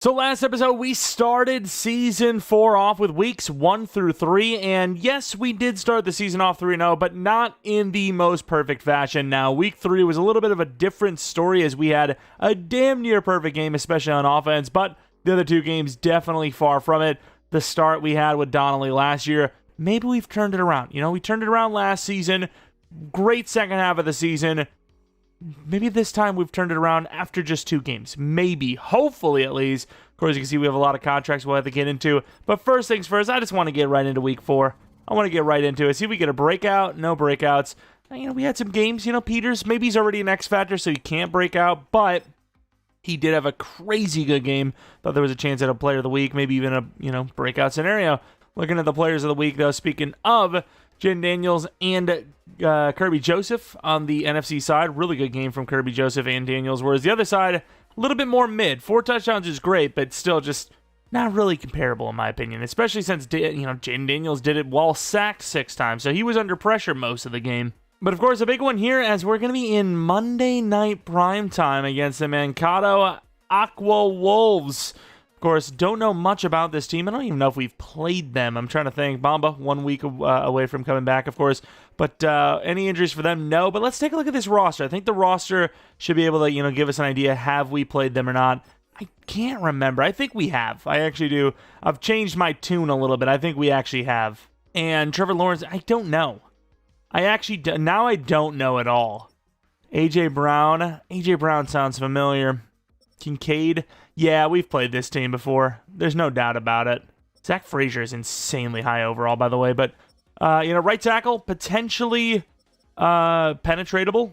So last episode, we started Season 4 off with weeks 1 through 3, and yes, we did start the season off 3-0, but not in the most perfect fashion. Now, Week 3 was a little bit of a different story as we had a damn near perfect game, especially on offense, but the other two games definitely far from it. The start we had with Donnelly last year, maybe we've turned it around. You know, we turned it around last season, great second half of the season. Maybe this time we've turned it around after just 2 games. Maybe. Hopefully, at least. Of course, you can see we have a lot of contracts we'll have to get into. But first things first, I just want to get right into Week 4. I want to get right into it. See if we get a breakout. No breakouts. We had some games. Peters, maybe he's already an X factor, so he can't break out. But he did have a crazy good game. Thought there was a chance at a player of the week. Maybe even a, breakout scenario. Looking at the players of the week, though, speaking of Jen Daniels and Kirby Joseph on the NFC side. Really good game from Kirby Joseph and Daniels. Whereas the other side, a little bit more mid. 4 touchdowns is great, but still just not really comparable in my opinion. Especially since, Jen Daniels did it while sacked 6 times. So he was under pressure most of the game. But of course, a big one here as we're going to be in Monday Night Primetime against the Mankato Aqua Wolves. Of course, don't know much about this team. I don't even know if we've played them. I'm trying to think. Bamba, 1 week away from coming back, of course. But any injuries for them? No. But let's take a look at this roster. I think the roster should be able to, give us an idea. Have we played them or not? I can't remember. I think we have. I actually do. I've changed my tune a little bit. I think we actually have. And Trevor Lawrence, I don't know. Now I don't know at all. A.J. Brown. A.J. Brown sounds familiar. Kincaid. Yeah, we've played this team before. There's no doubt about it. Zach Frazier is insanely high overall, by the way. But, right tackle, potentially penetratable.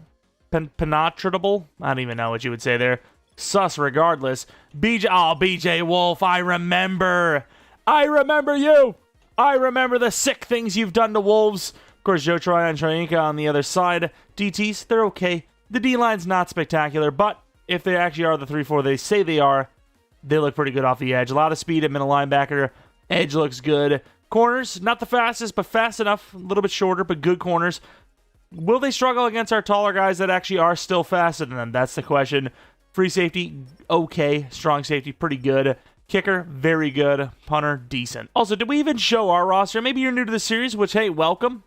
Penetratable. I don't even know what you would say there. Sus regardless. BJ Wolf, I remember. I remember you. I remember the sick things you've done to Wolves. Of course, Joe Troy and Troyinka on the other side. DTs, they're okay. The D-line's not spectacular, but if they actually are the 3-4 they say they are, they look pretty good off the edge. A lot of speed at middle linebacker. Edge looks good. Corners, not the fastest, but fast enough. A little bit shorter, but good corners. Will they struggle against our taller guys that actually are still faster than them? That's the question. Free safety, okay. Strong safety, pretty good. Kicker, very good. Punter, decent. Also, did we even show our roster? Maybe you're new to the series, which, hey, welcome.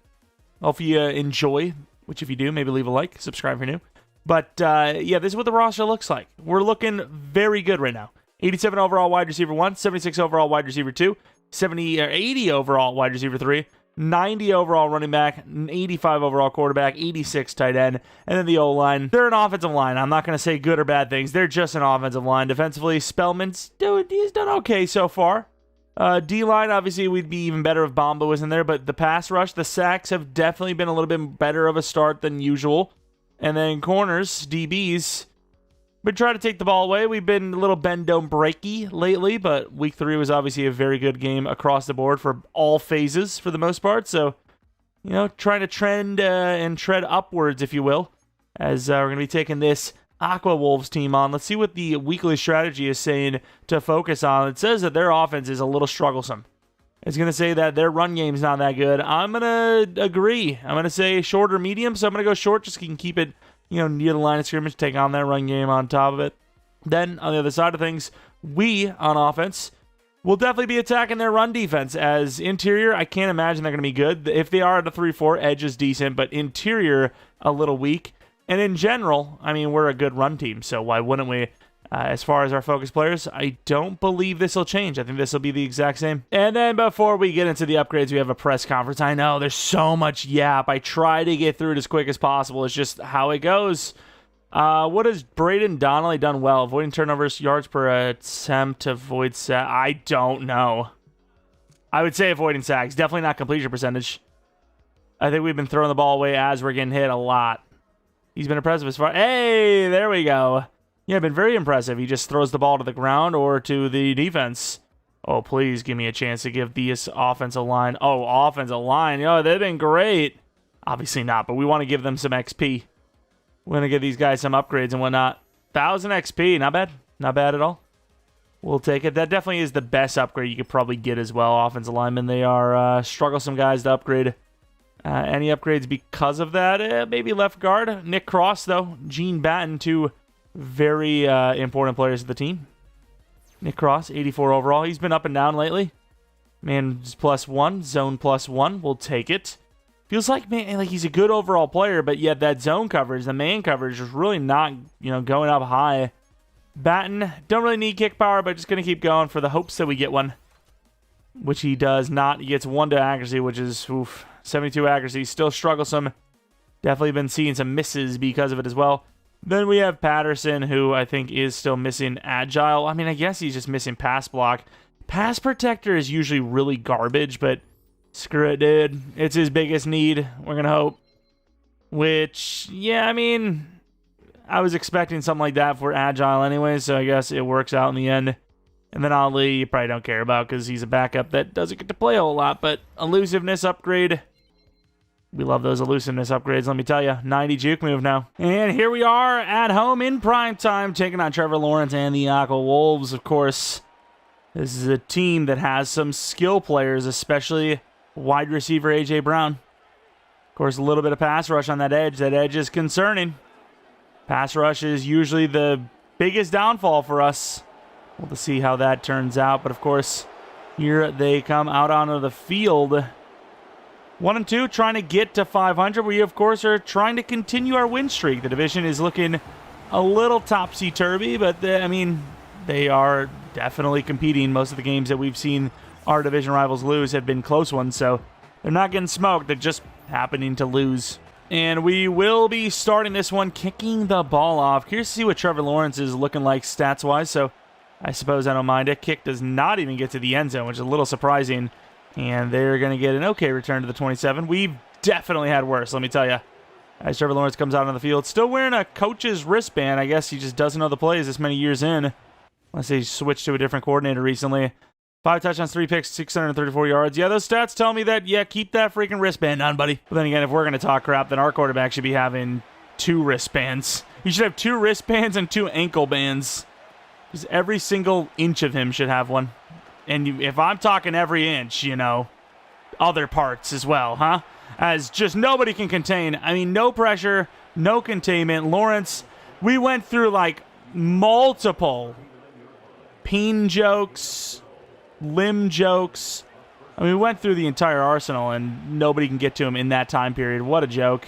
Hope you enjoy, which if you do, maybe leave a like, subscribe if you're new. But, this is what the roster looks like. We're looking very good right now. 87 overall wide receiver 1, 76 overall wide receiver 2, 80 overall wide receiver 3, 90 overall running back, 85 overall quarterback, 86 tight end, and then the O-line. They're an offensive line. I'm not going to say good or bad things. They're just an offensive line. Defensively, Spellman's he's done okay so far. D-line, obviously, we'd be even better if Bamba was in there, but the pass rush, the sacks have definitely been a little bit better of a start than usual. And then corners, DBs, been trying to take the ball away. We've been a little bend, don't breaky lately, but Week 3 was obviously a very good game across the board for all phases for the most part. So, trying to trend and tread upwards, if you will, as we're going to be taking this Aqua Wolves team on. Let's see what the weekly strategy is saying to focus on. It says that their offense is a little strugglesome. It's going to say that their run game's not that good. I'm going to agree. I'm going to say short or medium, so I'm going to go short just so you can keep it, near the line of scrimmage, take on that run game on top of it. Then, on the other side of things, we, on offense, will definitely be attacking their run defense. As interior, I can't imagine they're going to be good. If they are at a 3-4, edge is decent, but interior, a little weak. And in general, we're a good run team, so why wouldn't we? As far as our focus players, I don't believe this will change. I think this will be the exact same. And then before we get into the upgrades, we have a press conference. I know, there's so much yap. I try to get through it as quick as possible. It's just how it goes. What has Braden Donnelly done well? Avoiding turnovers, yards per attempt, avoid sack. I don't know. I would say avoiding sacks. Definitely not completion percentage. I think we've been throwing the ball away as we're getting hit a lot. He's been impressive as far... Hey, there we go. Yeah, been very impressive. He just throws the ball to the ground or to the defense. Oh, please give me a chance to give this offensive line. Oh, offensive line. Oh, they've been great. Obviously not, but we want to give them some XP. We're going to give these guys some upgrades and whatnot. 1,000 XP. Not bad. Not bad at all. We'll take it. That definitely is the best upgrade you could probably get as well. Offensive linemen, they are strugglesome guys to upgrade. Any upgrades because of that? Maybe left guard. Nick Cross, though. Gene Batten, two very important players of the team. Nick Cross, 84 overall. He's been up and down lately. Man's +1, zone +1. We'll take it. Feels like, man, like he's a good overall player, but yet that zone coverage, the man coverage, is really not, going up high. Batten, don't really need kick power, but just going to keep going for the hopes that we get one, which he does not. He gets 1 to accuracy, which is 72 accuracy. Still strugglesome. Definitely been seeing some misses because of it as well. Then we have Patterson, who I think is still missing agile. I mean, I guess he's just missing pass block. Pass protector is usually really garbage, but screw it, dude. It's his biggest need. We're going to hope. Which, yeah, I mean, I was expecting something like that for agile anyway, so I guess it works out in the end. And then Ali, you probably don't care about because he's a backup that doesn't get to play a whole lot, but elusiveness upgrade. We love those elusiveness upgrades, let me tell you. 90 juke move now. And here we are at home in prime time, taking on Trevor Lawrence and the Aqua Wolves, of course. This is a team that has some skill players, especially wide receiver A.J. Brown. Of course, a little bit of pass rush on that edge. That edge is concerning. Pass rush is usually the biggest downfall for us. We'll see how that turns out. But, of course, here they come out onto the field. 1-2, trying to get to 500. We, of course, are trying to continue our win streak. The division is looking a little topsy-turvy, but, they are definitely competing. Most of the games that we've seen our division rivals lose have been close ones, so they're not getting smoked. They're just happening to lose. And we will be starting this one kicking the ball off. Curious to see what Trevor Lawrence is looking like stats-wise, so I suppose I don't mind it. Kick does not even get to the end zone, which is a little surprising. And they're going to get an okay return to the 27. We've definitely had worse, let me tell you. As Trevor Lawrence comes out on the field, still wearing a coach's wristband. I guess he just doesn't know the plays this many years in. Unless he switched to a different coordinator recently. 5 touchdowns, 3 picks, 634 yards. Yeah, those stats tell me that, yeah, keep that freaking wristband on, buddy. But then again, if we're going to talk crap, then our quarterback should be having 2 wristbands. He should have 2 wristbands and 2 ankle bands. Because every single inch of him should have one. And if I'm talking every inch, other parts as well, huh? As just nobody can contain. I mean, no pressure, no containment. Lawrence, we went through like multiple peen jokes, limb jokes. I mean, we went through the entire arsenal, and nobody can get to him in that time period. What a joke.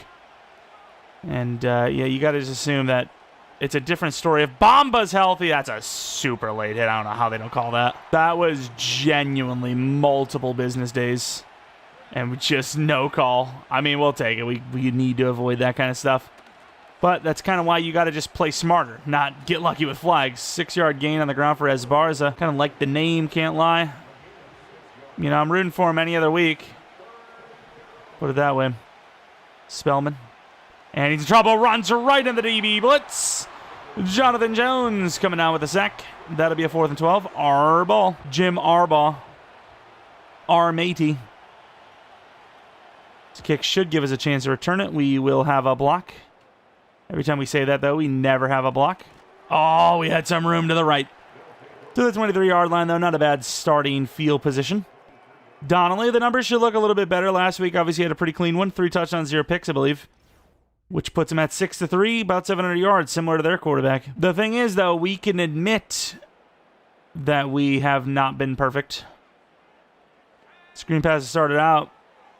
And, yeah, you got to just assume that it's a different story. If Bomba's healthy, that's a super late hit. I don't know how they don't call that. That was genuinely multiple business days, and just no call. I mean, we'll take it. We need to avoid that kind of stuff. But that's kind of why you got to just play smarter, not get lucky with flags. 6-yard gain on the ground for Esparza. Kind of like the name, can't lie. I'm rooting for him any other week. Put it that way. Spellman. And he's in trouble. Runs right in the DB blitz. Jonathan Jones coming out with a sack. That'll be a 4th and 12. Arball. Jim Arbaugh. Matey. This kick should give us a chance to return it. We will have a block. Every time we say that, though, we never have a block. Oh, we had some room to the right. To the 23-yard line, though. Not a bad starting field position. Donnelly, the numbers should look a little bit better. Last week, obviously, had a pretty clean one. 3 touchdowns, 0 picks, I believe. Which puts him at 6-3, about 700 yards, similar to their quarterback. The thing is, though, we can admit that we have not been perfect. Screen passes started out.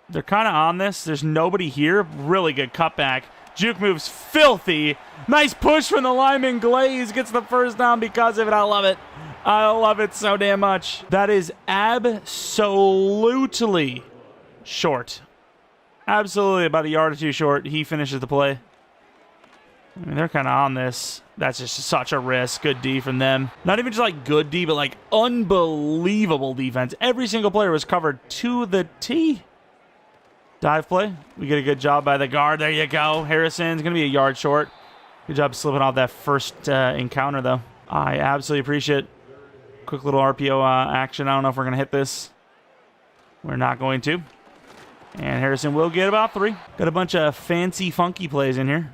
They're kind of on this. There's nobody here. Really good cutback. Juke moves filthy. Nice push from the lineman. Glaze gets the first down because of it. I love it. I love it so damn much. That is absolutely short. Absolutely about a yard or 2 short. He finishes the play. I mean, they're kind of on this. That's just such a risk. Good D from them. Not even just like good D, but like unbelievable defense. Every single player was covered to the T. Dive play. We get a good job by the guard. There you go. Harrison's going to be a yard short. Good job slipping off that first encounter, though. I absolutely appreciate quick little RPO action. I don't know if we're going to hit this. We're not going to. And Harrison will get about 3. Got a bunch of fancy, funky plays in here.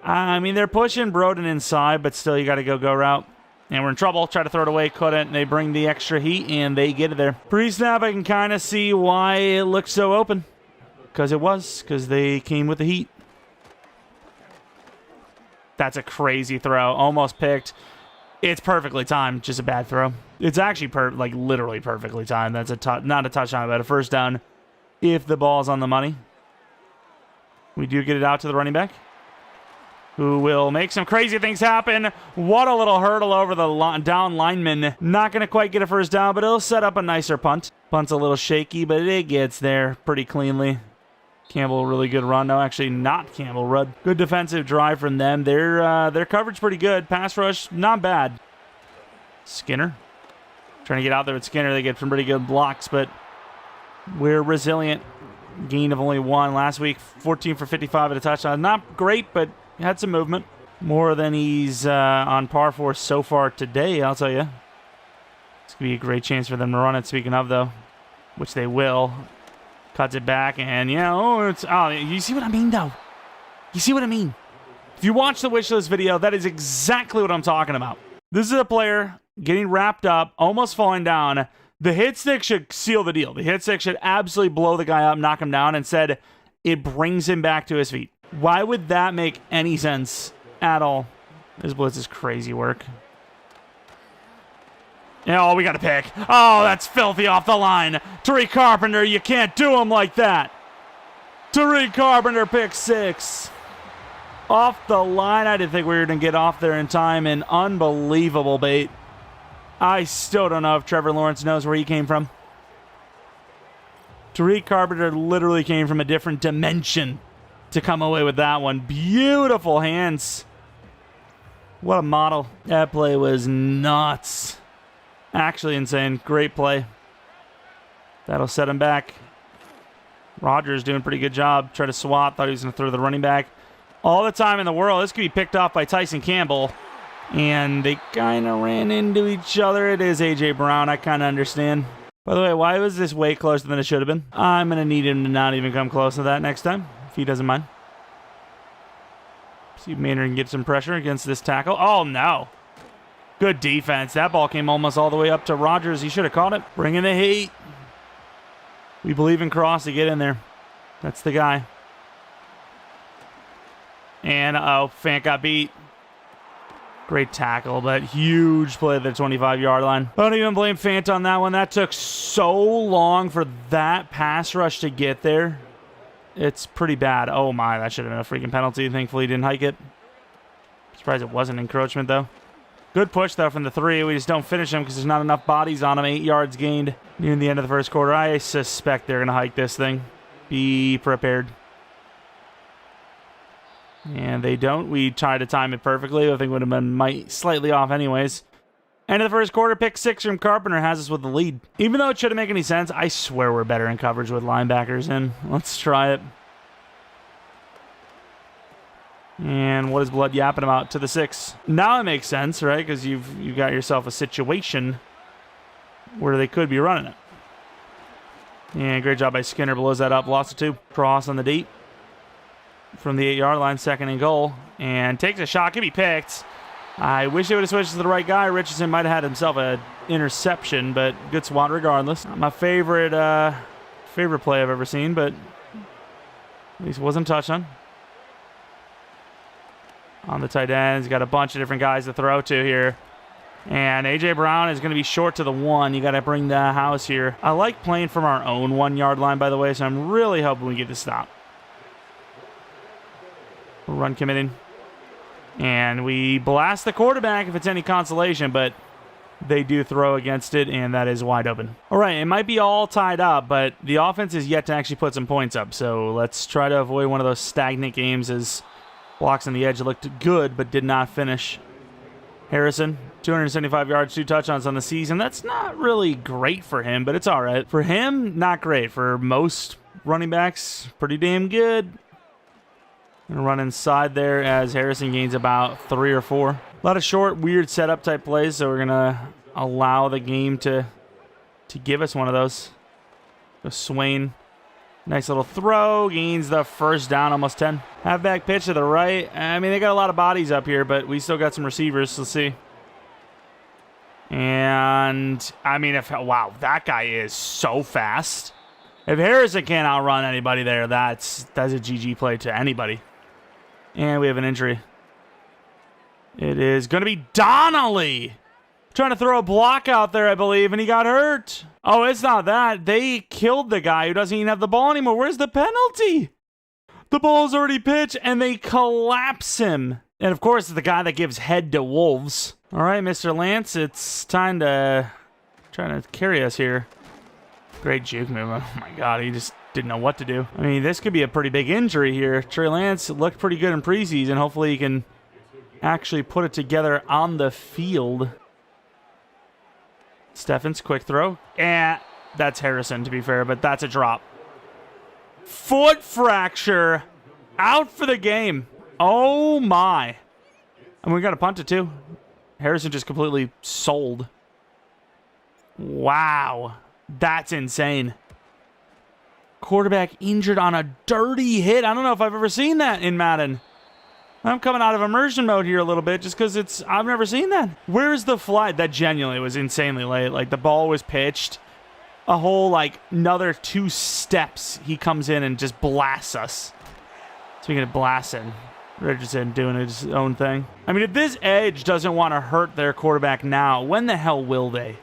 I mean, they're pushing Broden inside, but still you got to go route. And we're in trouble. Try to throw it away. Couldn't. They bring the extra heat, and they get it there. Pre-snap, I can kind of see why it looked so open. Because it was. Because they came with the heat. That's a crazy throw. Almost picked. It's perfectly timed, just a bad throw. It's actually like literally perfectly timed. That's not a touchdown, but a first down if the ball's on the money. We do get it out to the running back, who will make some crazy things happen. What a little hurdle over the down lineman. Not going to quite get a first down, but it'll set up a nicer punt. Punt's a little shaky, but it gets there pretty cleanly. Campbell, really good run. No, actually not Campbell. Rudd. Good defensive drive from them. Their coverage pretty good. Pass rush, not bad. Skinner. Trying to get out there with Skinner. They get some pretty good blocks, but we're resilient. Gain of only 1 last week. 14 for 55 at a touchdown. Not great, but had some movement. More than he's on par for so far today, I'll tell you. It's going to be a great chance for them to run it, speaking of, though, which they will. Cuts it back, and you see what I mean, though? You see what I mean? If you watch the wish list video, that is exactly what I'm talking about. This is a player getting wrapped up, almost falling down. The hit stick should seal the deal. The hit stick should absolutely blow the guy up, knock him down. Instead, it brings him back to his feet. Why would that make any sense at all? This blitz is crazy work. Oh, we got a pick. Oh, that's filthy off the line. Tariq Carpenter, you can't do him like that. Tariq Carpenter, pick 6. Off the line. I didn't think we were going to get off there in time. An unbelievable bait. I still don't know if Trevor Lawrence knows where he came from. Tariq Carpenter literally came from a different dimension to come away with that one. Beautiful hands. What a model. That play was nuts. Actually insane. Great play. That'll set him back. Rodgers doing a pretty good job. Try to swat. Thought he was going to throw the running back. All the time in the world. This could be picked off by Tyson Campbell. And they kind of ran into each other. It is A.J. Brown. I kind of understand. By the way, why was this way closer than it should have been? I'm going to need him to not even come close to that next time, if he doesn't mind. See if Maynard can get some pressure against this tackle. Oh, no. Good defense. That ball came almost all the way up to Rodgers. He should have caught it. Bring in the heat. We believe in Cross to get in there. That's the guy. And, Fant got beat. Great tackle, but huge play at the 25-yard line. I don't even blame Fant on that one. That took so long for that pass rush to get there. It's pretty bad. Oh, my. That should have been a freaking penalty. Thankfully, he didn't hike it. Surprised it wasn't encroachment, though. Good push, though, from the 3. We just don't finish him because there's not enough bodies on him. 8 yards gained near the end of the first quarter. I suspect they're going to hike this thing. Be prepared. And they don't. We tried to time it perfectly. I think it would have been slightly off anyways. End of the first quarter, pick 6 from Carpenter has us with the lead. Even though it shouldn't make any sense, I swear we're better in coverage with linebackers in. Let's try it. And what is Blood yapping about to the 6? Now it makes sense, right? Because you've got yourself a situation where they could be running it. And great job by Skinner. Blows that up. Lost it 2. Cross on the deep. From the 8-yard line, 2nd and goal. And takes a shot. Could be picked. I wish they would have switched to the right guy. Richardson might have had himself an interception, but good swat regardless. Not my favorite play I've ever seen, but at least it wasn't a touchdown. On the tight end, he's got a bunch of different guys to throw to here. And A.J. Brown is going to be short to the 1. You got to bring the house here. I like playing from our own 1-yard line, by the way, so I'm really hoping we get the stop. Run committing. And we blast the quarterback if it's any consolation, but they do throw against it, and that is wide open. All right, it might be all tied up, but the offense is yet to actually put some points up, so let's try to avoid one of those stagnant games as blocks on the edge looked good but did not finish. Harrison, 275 yards, 2 touchdowns on the season. That's not really great for him, but it's all right. For him, not great. For most running backs, pretty damn good. Gonna run inside there as Harrison gains about 3 or 4. A lot of short, weird setup type plays, so we're gonna allow the game to give us one of those. So Swain, nice little throw, gains the first down, almost 10. Halfback pitch to the right. I mean, they got a lot of bodies up here, but we still got some receivers. Let's see. And I mean, wow, that guy is so fast. If Harrison can't outrun anybody there, that's a GG play to anybody. And we have an injury. It is going to be Donnelly. Trying to throw a block out there, I believe, and he got hurt. Oh, it's not that. They killed the guy who doesn't even have the ball anymore. Where's the penalty? The ball's already pitched, and they collapse him. And, of course, it's the guy that gives head to Wolves. All right, Mr. Lance, it's time to try to carry us here. Great juke movement. Oh, my God, he just didn't know what to do. I mean, this could be a pretty big injury here. Trey Lance looked pretty good in preseason. Hopefully he can actually put it together on the field. Steffens, quick throw. That's Harrison, to be fair, but that's a drop. Foot fracture. Out for the game. Oh, my. And we got to punt it, too. Harrison just completely sold. Wow. That's insane. Quarterback injured on a dirty hit. I don't know if I've ever seen that in Madden. I'm coming out of immersion mode here a little bit just because I've never seen that. Where's the flight? That genuinely was insanely late. Like, the ball was pitched. A whole, like, another 2 steps, he comes in and just blasts us. Speaking of blasting, Richardson doing his own thing. I mean, if this edge doesn't want to hurt their quarterback now, when the hell will they?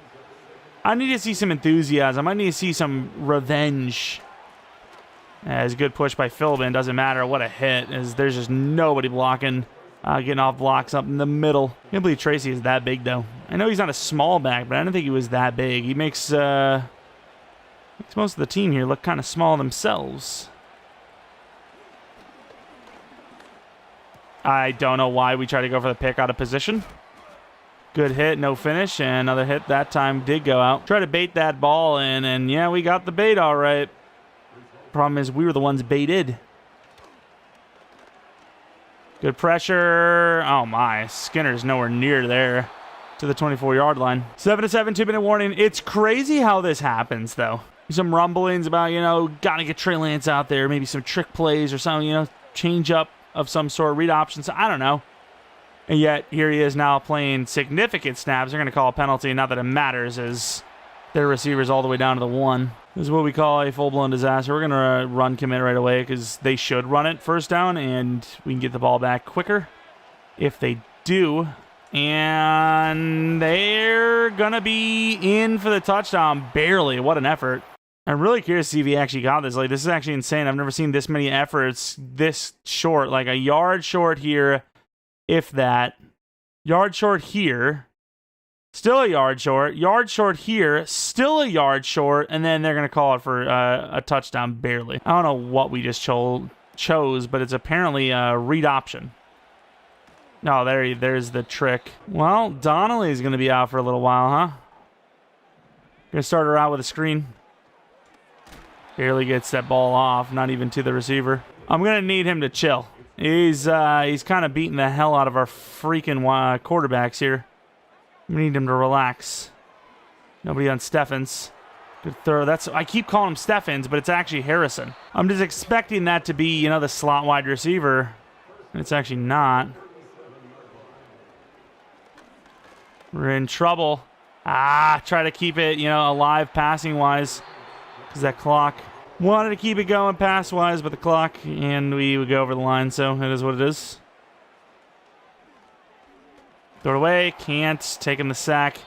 I need to see some enthusiasm. I need to see some revenge. As a good push by Philbin. Doesn't matter what a hit. As there's just nobody blocking. Getting off blocks up in the middle. I can't believe Tracy is that big, though. I know he's not a small back, but I don't think he was that big. He makes most of the team here look kind of small themselves. I don't know why we try to go for the pick out of position. Good hit, no finish, and another hit that time did go out. Try to bait that ball in, and yeah, we got the bait all right. Problem is we were the ones baited. Good pressure. Oh my, Skinner's nowhere near there to the 24-yard line. 7-7, 2-minute warning. It's crazy how this happens, though. Some rumblings about, gotta get Trey Lance out there, maybe some trick plays or something, change up of some sort, read options. I don't know. And yet, here he is now playing significant snaps. They're going to call a penalty. Not that it matters, as their receiver's all the way down to the 1. This is what we call a full-blown disaster. We're going to run commit right away because they should run it first down, and we can get the ball back quicker if they do. And they're going to be in for the touchdown. Barely. What an effort. I'm really curious to see if he actually got this. Like, this is actually insane. I've never seen this many efforts this short. Like, a yard short here. If that. Yard short here. Still a yard short. Yard short here. Still a yard short. And then they're going to call it for a touchdown barely. I don't know what we just chose, but it's apparently a read option. No, there's the trick. Well, Donnelly's going to be out for a little while, huh? Going to start her out with a screen. Barely gets that ball off. Not even to the receiver. I'm going to need him to chill. He's kind of beating the hell out of our freaking quarterbacks here. We need him to relax. Nobody on Steffens. Good throw. I keep calling him Steffens, but it's actually Harrison. I'm just expecting that to be, the slot wide receiver. And it's actually not. We're in trouble. Try to keep it, alive passing-wise. Because that clock wanted to keep it going pass-wise, but the clock, and we would go over the line, so it is what it is. Throw it away. Can't. Taking the sack.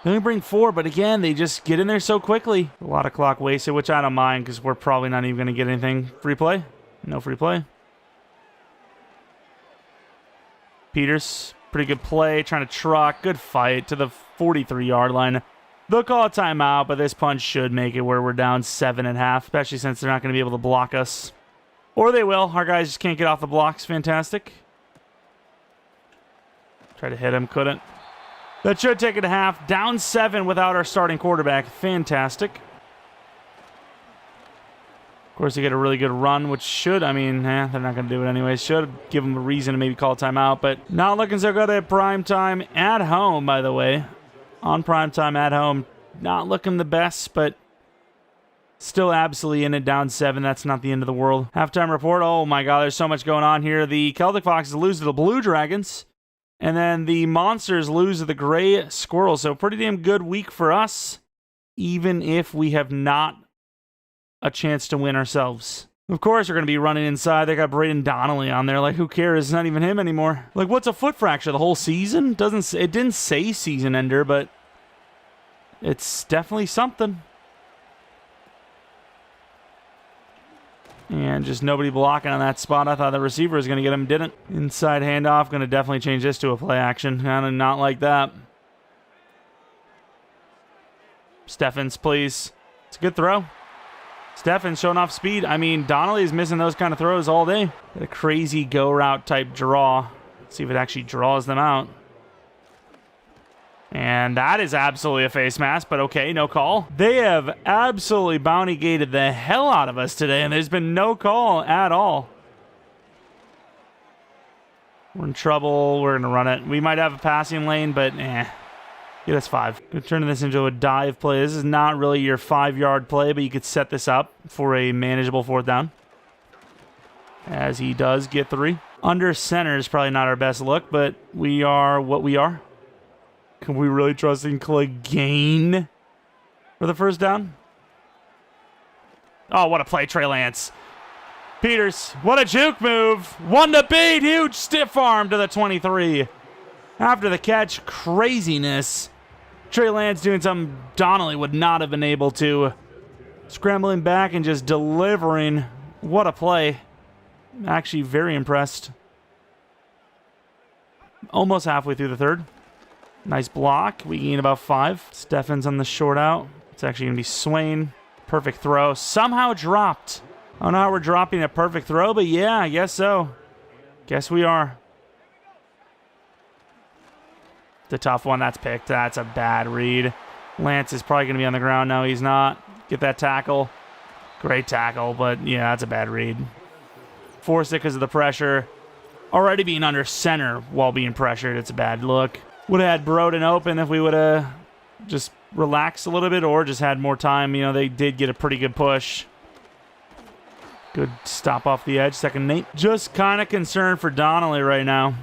They only bring 4, but again, they just get in there so quickly. A lot of clock wasted, which I don't mind because we're probably not even going to get anything. Free play? No free play. Peters, pretty good play. Trying to truck. Good fight to the 43-yard line. They'll call a timeout, but this punch should make it where we're down 7.5, especially since they're not going to be able to block us. Or they will. Our guys just can't get off the blocks. Fantastic. Tried to hit him, couldn't. That should take it to half. Down 7 without our starting quarterback. Fantastic. Of course, they get a really good run, which should, they're not going to do it anyway. Should give them a reason to maybe call a timeout, but not looking so good at prime time at home, by the way. On prime time at home. Not looking the best, but still absolutely in it. Down 7. That's not the end of the world. Halftime report. Oh, my God. There's so much going on here. The Celtic Foxes lose to the Blue Dragons. And then the Monsters lose to the Gray Squirrels. So pretty damn good week for us, even if we have not a chance to win ourselves. Of course, they're going to be running inside. They got Braden Donnelly on there. Like, who cares? It's not even him anymore. Like, what's a foot fracture? The whole season? It didn't say season ender, but it's definitely something. And just nobody blocking on that spot. I thought the receiver was going to get him. Didn't. Inside handoff. Going to definitely change this to a play action. I do not like that. Steffens, please. It's a good throw. Steffens showing off speed. I mean, Donnelly is missing those kind of throws all day. Got a crazy go route type draw. Let's see if it actually draws them out. And that is absolutely a face mask, but okay, no call. They have absolutely bounty gated the hell out of us today, and there's been no call at all. We're in trouble. We're going to run it. We might have a passing lane, but get us 5. Going to turn this into a dive play. This is not really your 5-yard play, but you could set this up for a manageable 4th down. As he does get 3. Under center is probably not our best look, but we are what we are. Can we really trust in Clegane for the 1st down? Oh, what a play, Trey Lance. Peters, what a juke move. 1 to beat, huge stiff arm to the 23. After the catch, craziness. Trey Lance doing something Donnelly would not have been able to. Scrambling back and just delivering. What a play. I'm actually very impressed. Almost halfway through the 3rd. Nice block. We gain about 5. Steffens on the short out. It's actually going to be Swain. Perfect throw. Somehow dropped. I don't know how we're dropping a perfect throw, but yeah, I guess so. Guess we are. The tough one. That's picked. That's a bad read. Lance is probably going to be on the ground. No, he's not. Get that tackle. Great tackle, but yeah, that's a bad read. Forced it because of the pressure. Already being under center while being pressured. It's a bad look. Would have had Broden open if we would have just relaxed a little bit or just had more time. You know, they did get a pretty good push. Good stop off the edge. 2nd and 8. Just kind of concerned for Donnelly right now.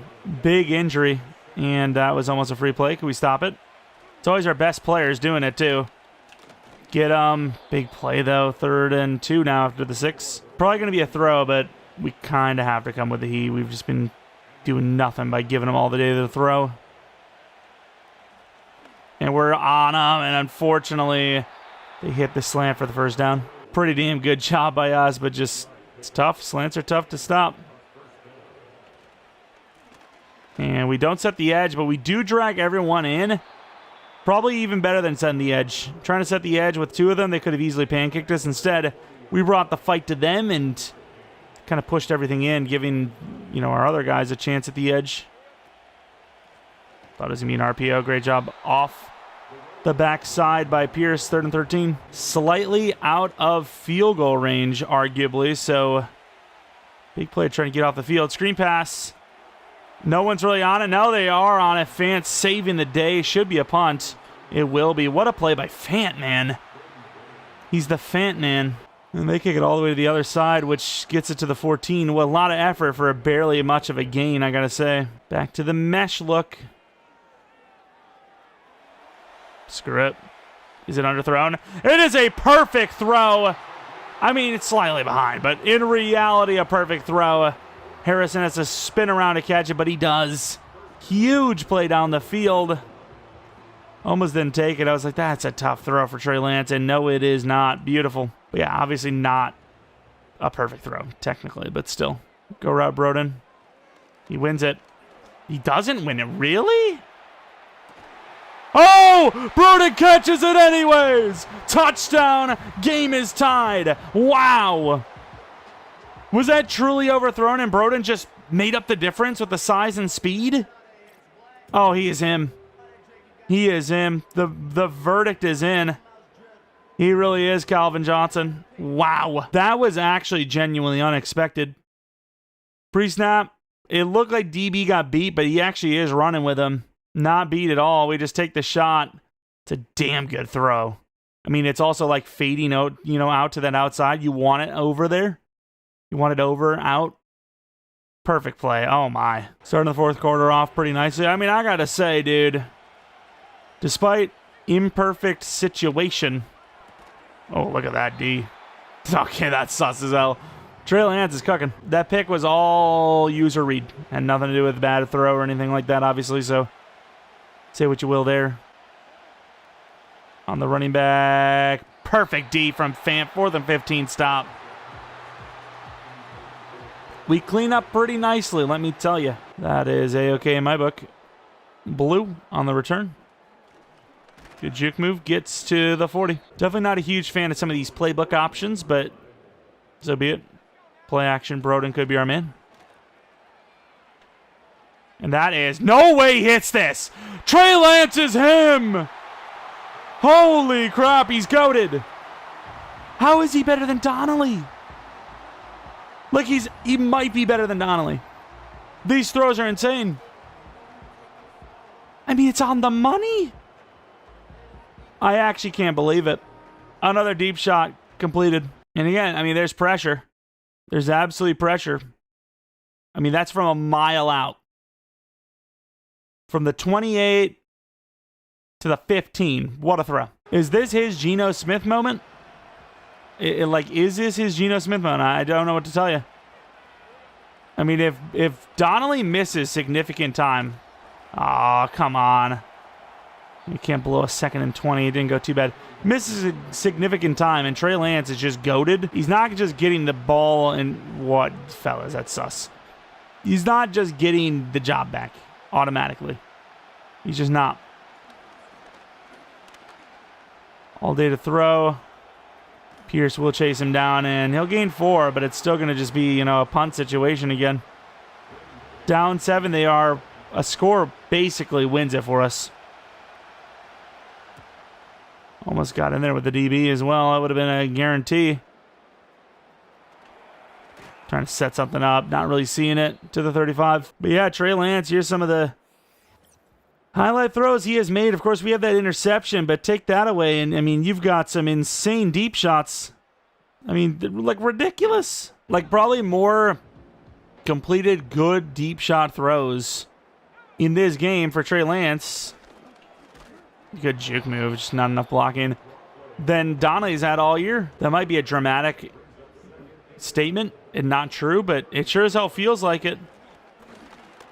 Big injury. And that was almost a free play. Can we stop it? It's always our best players doing it, too. Get big play, though. 3rd and 2 now after the 6. Probably going to be a throw, but we kind of have to come with the heat. We've just been doing nothing by giving them all the day to throw. And we're on them, and unfortunately, they hit the slant for the 1st down. Pretty damn good job by us, but just, it's tough. Slants are tough to stop. And we don't set the edge, but we do drag everyone in. Probably even better than setting the edge. Trying to set the edge with 2 of them, they could have easily pancaked us. Instead, we brought the fight to them and kind of pushed everything in, giving, you know, our other guys a chance at the edge. Thought it was going to be an RPO. Great job off the backside by Pierce. 3rd and 13. Slightly out of field goal range, arguably. So, big play trying to get off the field. Screen pass. No one's really on it. No, they are on it. Fant saving the day. Should be a punt. It will be. What a play by Fant, man. He's the Fant man. And they kick it all the way to the other side, which gets it to the 14. Well, a lot of effort for a barely much of a gain, I got to say. Back to the mesh look. Screw it. Is it underthrown? It is a perfect throw. I mean, it's slightly behind, but in reality, a perfect throw. Harrison has to spin around to catch it, but he does. Huge play down the field. Almost didn't take it. I was like, that's a tough throw for Trey Lance, and no, it is not. Beautiful. But yeah, obviously not a perfect throw, technically, but still. Go route, Broden. He wins it. He doesn't win it? Really? Oh! Broden catches it anyways! Touchdown! Game is tied. Wow! Was that truly overthrown and Broden just made up the difference with the size and speed? Oh, he is him. He is him. The verdict is in. He really is Calvin Johnson. Wow. That was actually genuinely unexpected. Pre-snap, it looked like DB got beat, but he actually is running with him. Not beat at all. We just take the shot. It's a damn good throw. I mean, it's also like fading out, you know, out to that outside. You want it over there. You want it over, out. Perfect play. Oh, my. Starting the 4th quarter off pretty nicely. I mean, I got to say, dude, despite imperfect situation. Oh, look at that, D. Okay, that's sus as hell. Trey Lance is cooking. That pick was all user read. Had nothing to do with bad throw or anything like that, obviously, so say what you will there. On the running back. Perfect D from Fant. 4th and 15 stop. We clean up pretty nicely, let me tell you. That is A-okay in my book. Blue on the return. Good juke move. Gets to the 40. Definitely not a huge fan of some of these playbook options, but so be it. Play action. Broden could be our man. And that is... No way he hits this! Trey Lance is him! Holy crap, he's goated! How is he better than Donnelly? Like, he might be better than Donnelly. These throws are insane. I mean, it's on the money. I actually can't believe it. Another deep shot completed. And again, I mean, there's pressure. There's absolutely pressure. I mean, that's from a mile out. From the 28 to the 15. What a throw. Is this his Geno Smith moment? Is this his Geno Smith moment? I don't know what to tell you. I mean, if Donnelly misses significant time... Oh, come on. You can't blow a 2nd and 20. It didn't go too bad. Misses a significant time, and Trey Lance is just goated. He's not just getting the ball and... What, fellas? That's sus. He's not just getting the job back automatically. He's just not. All day to throw. Pierce will chase him down, and he'll gain 4, but it's still going to just be, a punt situation again. Down 7, they are. A score basically wins it for us. Almost got in there with the DB as well. That would have been a guarantee. Trying to set something up. Not really seeing it to the 35. But yeah, Trey Lance, here's some of the highlight throws he has made. Of course, we have that interception, but take that away, and I mean, you've got some insane deep shots. I mean, like ridiculous. Like probably more completed good deep shot throws in this game for Trey Lance. Good juke move, just not enough blocking. Than Donnelly's had all year. That might be a dramatic statement and not true, but it sure as hell feels like it.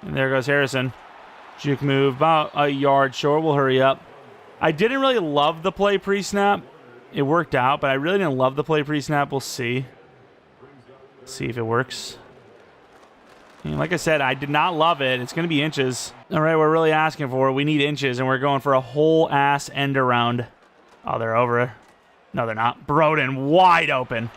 And there goes Harrison. Juke move, about a yard short. We'll hurry up. I didn't really love the play pre-snap. It worked out, but I really didn't love the play pre-snap. We'll see. See if it works. And like I said, I did not love it. It's going to be inches. All right, we're really asking for it. We need inches, and we're going for a whole ass end around. Oh, they're over. No, they're not. Broden wide open.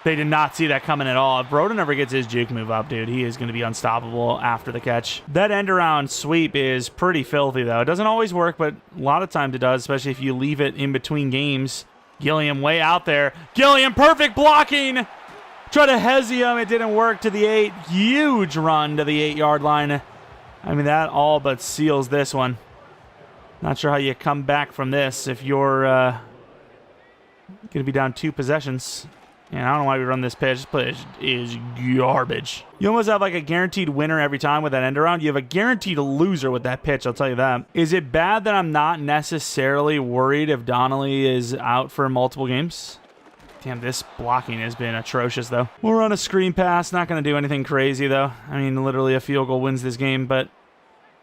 They did not see that coming at all. If Broden ever gets his juke move up, dude, he is going to be unstoppable after the catch. That end around sweep is pretty filthy, though. It doesn't always work, but a lot of times it does, especially if you leave it in between games. Gilliam way out there. Gilliam, perfect blocking. Try to hezzy him. It didn't work to the 8. Huge run to the 8-yard line. I mean, that all but seals this one. Not sure how you come back from this if you're going to be down 2 possessions. And I don't know why we run this pitch. This pitch is garbage. You almost have like a guaranteed winner every time with that end around. You have a guaranteed loser with that pitch, I'll tell you that. Is it bad that I'm not necessarily worried if Donnelly is out for multiple games? Damn, this blocking has been atrocious, though. We'll run a screen pass. Not going to do anything crazy, though. I mean, literally a field goal wins this game, but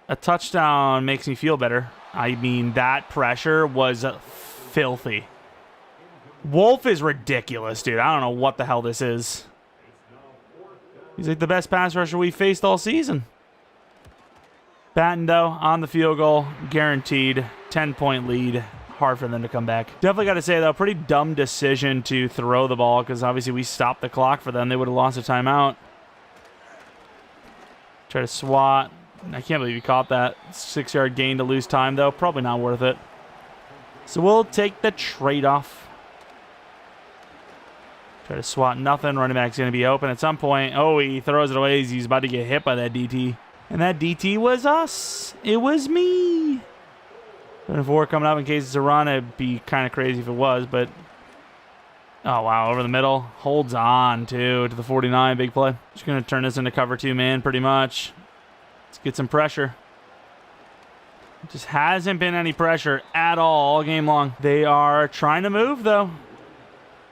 a touchdown makes me feel better. I mean, that pressure was filthy. Wolf is ridiculous, dude. I don't know what the hell this is. He's like the best pass rusher we faced all season. Batten, though, on the field goal. Guaranteed. 10-point lead. Hard for them to come back. Definitely got to say, though, pretty dumb decision to throw the ball because obviously we stopped the clock for them. They would have lost a timeout. Try to swat. I can't believe he caught that. 6-yard gain to lose time, though. Probably not worth it. So we'll take the trade-off. Try to swat nothing. Running back's going to be open at some point. Oh, he throws it away. He's about to get hit by that DT. And that DT was us. It was me. 4 coming up in case it's a run. It'd be kind of crazy if it was, but... Oh, wow. Over the middle. Holds on, too, to the 49. Big play. Just going to turn this into cover 2, man, pretty much. Let's get some pressure. Just hasn't been any pressure at all game long. They are trying to move, though.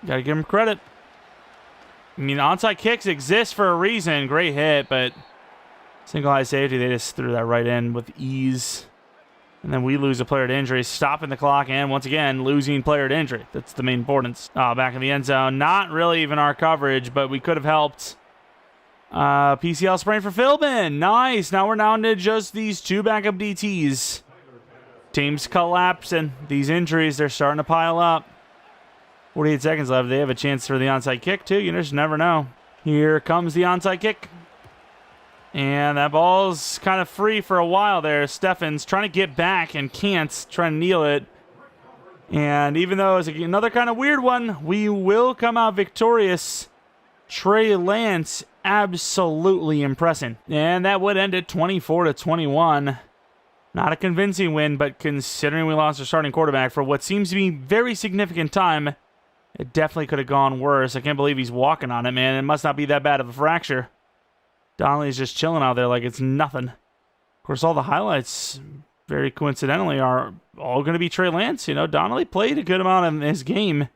Got to give them credit. I mean, onside kicks exist for a reason. Great hit, but single high safety, they just threw that right in with ease. And then we lose a player to injury, stopping the clock, and once again, losing player to injury. That's the main importance. Back in the end zone. Not really even our coverage, but we could have helped. PCL sprain for Philbin. Nice. Now we're down to just these 2 backup DTs. Team's collapsing. These injuries, they're starting to pile up. 48 seconds left. They have a chance for the onside kick, too. You just never know. Here comes the onside kick. And that ball's kind of free for a while there. Steffens trying to get back and can't. Trying to kneel it. And even though it's another kind of weird one, we will come out victorious. Trey Lance absolutely impressing. And that would end it 24-21. Not a convincing win, but considering we lost our starting quarterback for what seems to be very significant time, it definitely could have gone worse. I can't believe he's walking on it, man. It must not be that bad of a fracture. Donnelly's just chilling out there like it's nothing. Of course, all the highlights, very coincidentally, are all going to be Trey Lance. You know, Donnelly played a good amount in his game,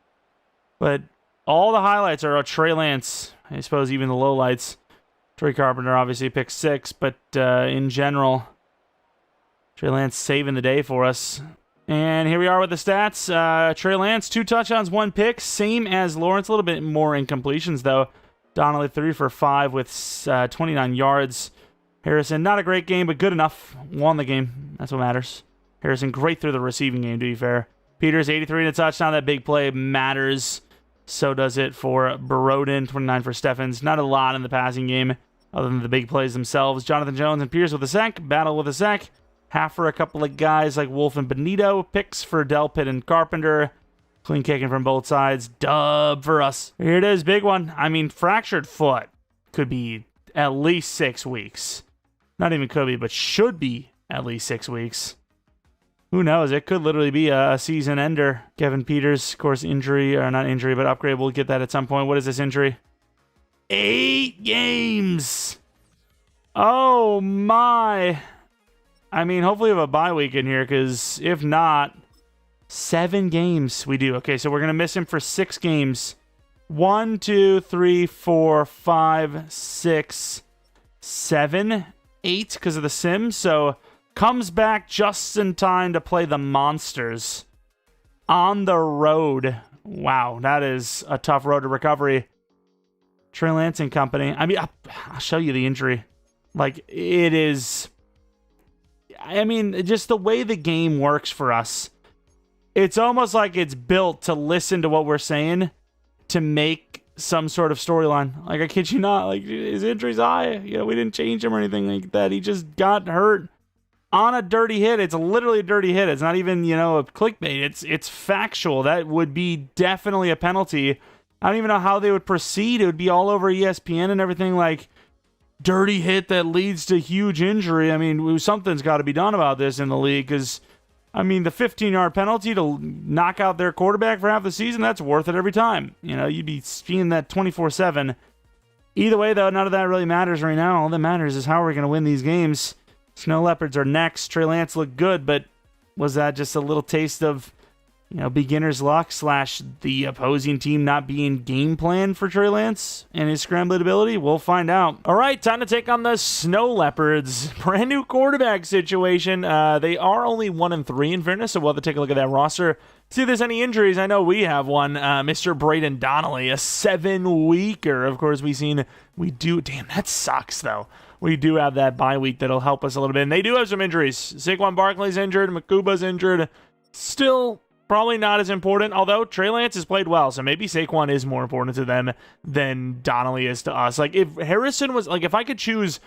but all the highlights are Trey Lance. I suppose even the lowlights. Trey Carpenter obviously picked 6, but in general, Trey Lance saving the day for us. And here we are with the stats. Trey Lance, 2 touchdowns, 1 pick. Same as Lawrence. A little bit more incompletions, though. Donnelly, 3 for 5 with 29 yards. Harrison, not a great game, but good enough. Won the game. That's what matters. Harrison, great through the receiving game, to be fair. Peters, 83 and a touchdown. That big play matters. So does it for Borodin, 29 for Steffens. Not a lot in the passing game, other than the big plays themselves. Jonathan Jones and Pierce with a sack. Battle with a sack. Half for a couple of guys like Wolf and Benito. Picks for Delpit and Carpenter. Clean kicking from both sides. Dub for us. Here it is, big one. I mean, fractured foot could be at least 6 weeks. Not even could be, but should be at least 6 weeks. Who knows? It could literally be a season ender. Kevin Peters, of course, injury, or not injury, but upgrade. We'll get that at some point. What is this injury? 8 games. Oh, my. I mean, hopefully we have a bye week in here, because if not, 7 games we do. Okay, so we're going to miss him for 6 games. 1, 2, 3, 4, 5, 6, 7, 8 because of the Sims. So comes back just in time to play the Monsters on the road. Wow, that is a tough road to recovery. Trey Lance and company. I mean, I'll show you the injury. Like, it is... I mean, just the way the game works for us. It's almost like it's built to listen to what we're saying to make some sort of storyline. Like, I kid you not, like, his injury's high. You know, we didn't change him or anything like that. He just got hurt on a dirty hit. It's literally a dirty hit. It's not even, you know, a clickbait. It's factual. That would be definitely a penalty. I don't even know how they would proceed. It would be all over ESPN and everything, like, dirty hit that leads to huge injury. I mean, something's got to be done about this in the league because, I mean, the 15-yard penalty to knock out their quarterback for half the season, that's worth it every time. You know, you'd be seeing that 24/7. Either way, though, none of that really matters right now. All that matters is how we're going to win these games. Snow Leopards are next. Trey Lance looked good, but was that just a little taste of, you know, beginner's luck / the opposing team not being game plan for Trey Lance and his scrambling ability? We'll find out. All right, time to take on the Snow Leopards. Brand new quarterback situation. They are only 1-3 in fairness, so we'll have to take a look at that roster. See if there's any injuries. I know we have one. Mr. Braden Donnelly, a 7-weeker. Of course, we do. Damn, that sucks, though. We do have that bye week that'll help us a little bit. And they do have some injuries. Saquon Barkley's injured. Makuba's injured. Still probably not as important, although Trey Lance has played well, so maybe Saquon is more important to them than Donnelly is to us. Like, if Harrison was, like, if I could choose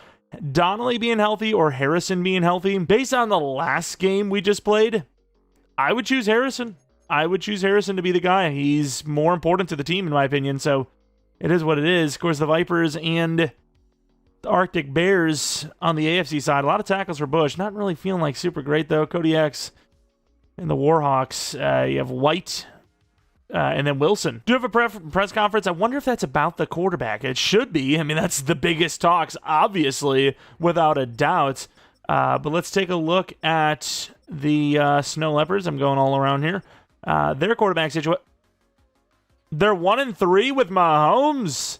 Donnelly being healthy or Harrison being healthy, based on the last game we just played, I would choose Harrison. I would choose Harrison to be the guy. He's more important to the team, in my opinion, so it is what it is. Of course, the Vipers and the Arctic Bears on the AFC side, a lot of tackles for Bush. Not really feeling like super great, though. Cody X and the Warhawks, you have White, and then Wilson. Do you have a press conference? I wonder if that's about the quarterback. It should be. I mean, that's the biggest talks, obviously, without a doubt. But let's take a look at the Snow Leopards. I'm going all around here. Their quarterback situation. They're 1-3 with Mahomes.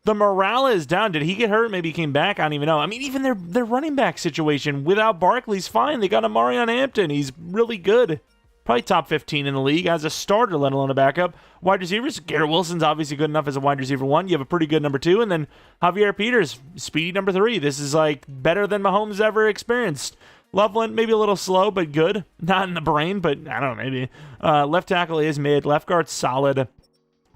the morale is down. Did he get hurt? Maybe he came back. I don't even know. I mean, even their running back situation without Barkley's fine. They got Amarion Hampton. He's really good. Probably top 15 in the league as a starter, let alone a backup. Wide receivers, Garrett Wilson's obviously good enough as a wide receiver 1. You have a pretty good number 2. And then Javier Peters, speedy number 3. This is like better than Mahomes ever experienced. Loveland, maybe a little slow, but good. Not in the brain, but I don't know, maybe. Left tackle is mid. Left guard, solid.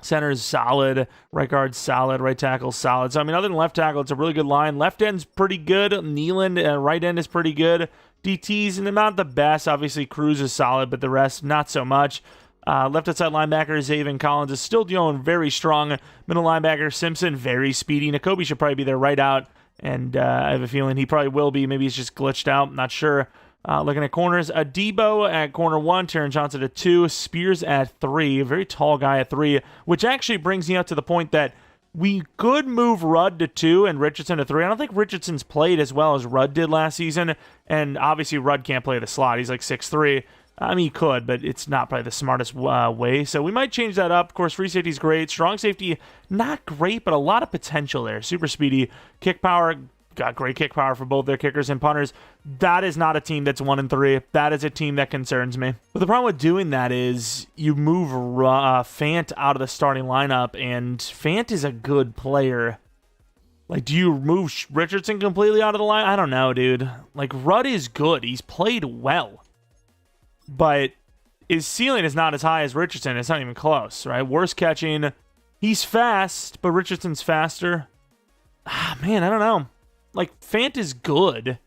Center's solid. Right guard, solid. Right tackle, solid. So, I mean, other than left tackle, it's a really good line. Left end's pretty good. Nealand, right end is pretty good. DT's not the best. Obviously, Cruz is solid, but the rest, not so much. Left outside linebacker, Zaven Collins is still doing very strong. Middle linebacker, Simpson, very speedy. Nakobe should probably be there right out. And I have a feeling he probably will be. Maybe he's just glitched out. Not sure. Looking at corners, Adebo at corner 1, Taron Johnson at 2, Spears at 3, a very tall guy at 3, which actually brings me up to the point that we could move Rudd to 2 and Richardson to 3. I don't think Richardson's played as well as Rudd did last season, and obviously Rudd can't play the slot. He's like 6'3". I mean, he could, but it's not probably the smartest way. So we might change that up. Of course, free safety's great. Strong safety, not great, but a lot of potential there. Super speedy. Kick power, got great kick power for both their kickers and punters. That is not a team that's 1-3. That is a team that concerns me. But the problem with doing that is you move Fant out of the starting lineup, and Fant is a good player. Like, do you move Richardson completely out of the line? I don't know, dude. Like, Rudd is good. He's played well. But his ceiling is not as high as Richardson. It's not even close, right? Worst catching. He's fast, but Richardson's faster. Man, I don't know. Like, Fant is good,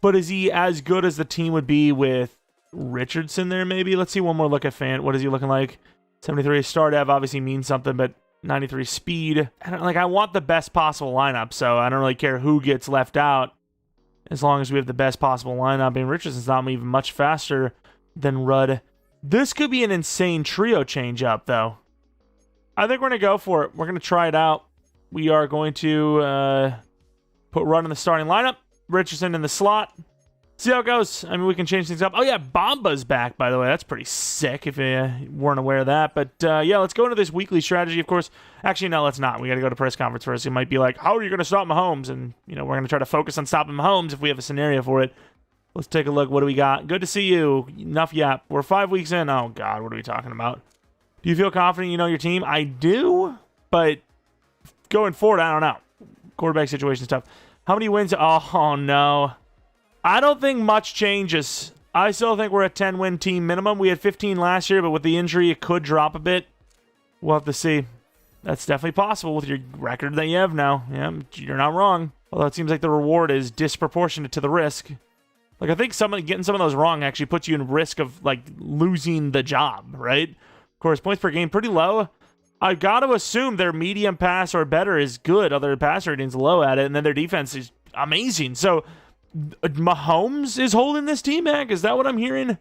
but is he as good as the team would be with Richardson there, maybe? Let's see one more look at Fant. What is he looking like? 73 start dev obviously means something, but 93 speed. I want the best possible lineup, so I don't really care who gets left out as long as we have the best possible lineup. I mean, Richardson's not even much faster than Rudd. This could be an insane trio change up, though. I think we're going to go for it. We're going to try it out. We are going to put Rudd in the starting lineup, Richardson in the slot. See how it goes. I mean, we can change things up. Oh, yeah, Bomba's back, by the way. That's pretty sick if you weren't aware of that. But, yeah, let's go into this weekly strategy, of course. Actually, no, let's not. We got to go to press conference first. It might be like, how are you going to stop Mahomes? And, we're going to try to focus on stopping Mahomes if we have a scenario for it. Let's take a look. What do we got? Good to see you. Enough yap. We're 5 weeks in. Oh, God, what are we talking about? Do you feel confident you know your team? I do, but going forward, I don't know. Quarterback situation is tough. How many wins? Oh, no. I don't think much changes. I still think we're a 10-win team minimum. We had 15 last year, but with the injury, it could drop a bit. We'll have to see. That's definitely possible with your record that you have now. Yeah, you're not wrong. Although it seems like the reward is disproportionate to the risk. Like, I think getting some of those wrong actually puts you in risk of, like, losing the job, right? Of course, points per game pretty low. I've got to assume their medium pass or better is good. Other pass rating's low at it, and then their defense is amazing. So, Mahomes is holding this team back? Is that what I'm hearing?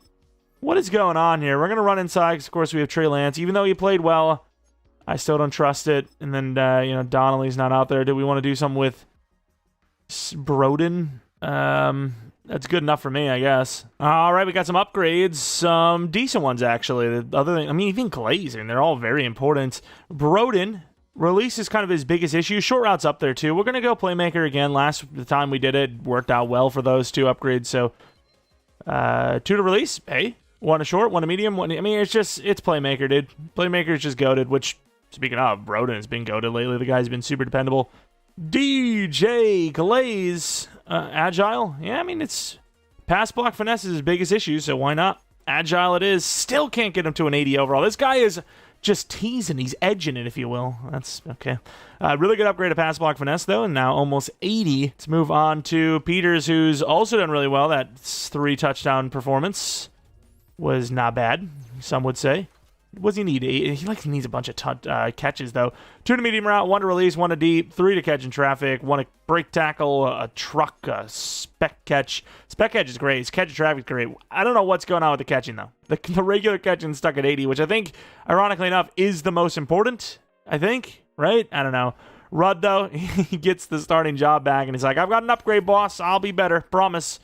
What is going on here? We're going to run inside. Of course, we have Trey Lance. Even though he played well, I still don't trust it. And then, Donnelly's not out there. Do we want to do something with Broden? That's good enough for me, I guess. All right, we got some upgrades. Some decent ones, actually. The other thing, even Glazing, they're all very important. Broden, release is kind of his biggest issue. Short routes up there, too. We're going to go Playmaker again. The time we did it, worked out well for those 2 upgrades. So, 2 to release. Hey, 1 to short, 1 to medium. It's Playmaker, dude. Playmaker is just goated, which, speaking of, Broden has been goated lately. The guy's been super dependable. DJ Glaze, agile. Yeah, it's pass block finesse is his biggest issue, so why not? Agile it is. Still can't get him to an 80 overall. This guy is just teasing. He's edging it, if you will. That's okay. Really good upgrade to pass block finesse, though, and now almost 80. Let's move on to Peters, who's also done really well. That 3 touchdown performance was not bad, some would say. What does he need? He needs a bunch of catches, though. 2 to medium route, 1 to release, 1 to deep, 3 to catch in traffic, 1 to break tackle, a truck, a spec catch. Spec catch is great. His catch in traffic is great. I don't know what's going on with the catching, though. The regular catching stuck at 80, which I think, ironically enough, is the most important, I think, right? I don't know. Rudd, though, he gets the starting job back, and he's like, I've got an upgrade, boss. I'll be better. Promise.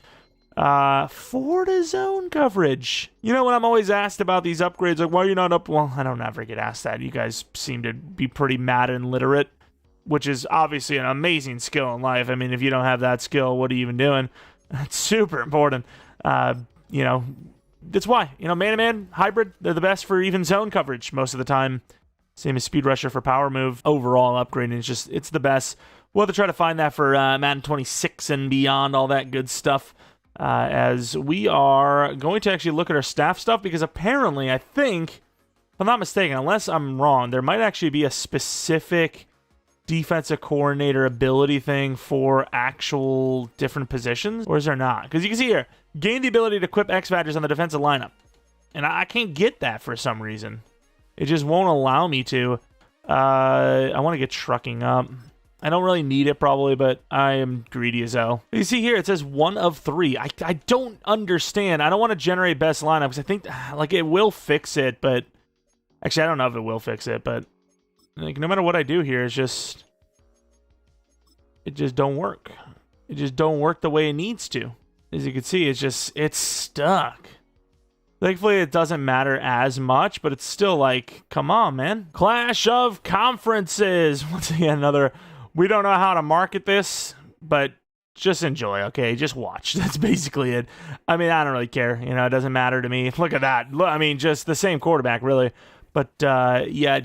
4 to zone coverage. When I'm always asked about these upgrades, like, why are you not up? Well, I don't ever get asked that. You guys seem to be pretty Madden literate. which is obviously an amazing skill in life. I mean, if you don't have that skill, what are you even doing? It's super important. You know, that's why, you know, man-to-man, hybrid, they're the best for even zone coverage most of the time. Same as Speed Rusher for power move. Overall upgrading, it's the best. We'll have to try to find that for Madden 26 and beyond, all that good stuff. As we are going to actually look at our staff stuff, because apparently, I think, if I'm not mistaken, unless I'm wrong, there might actually be a specific defensive coordinator ability thing for actual different positions, or is there not? Because you can see here, gain the ability to equip X Badgers on the defensive lineup. And I can't get that for some reason. It just won't allow me to. I want to get trucking up. I don't really need it probably, but I am greedy as hell. You see here, it says 1 of 3. I don't understand. I don't want to generate best lineup because I think like it will fix it, but actually I don't know if it will fix it, but like no matter what I do here, it just don't work. It just don't work the way it needs to. As you can see, it's stuck. Thankfully, it doesn't matter as much, but it's still like, come on, man. Clash of Conferences. Once again, another. We don't know how to market this, but just enjoy, okay? Just watch. That's basically it. I mean, I don't really care. You know, it doesn't matter to me. Look at that. Look, I mean, just the same quarterback, really. But, yeah,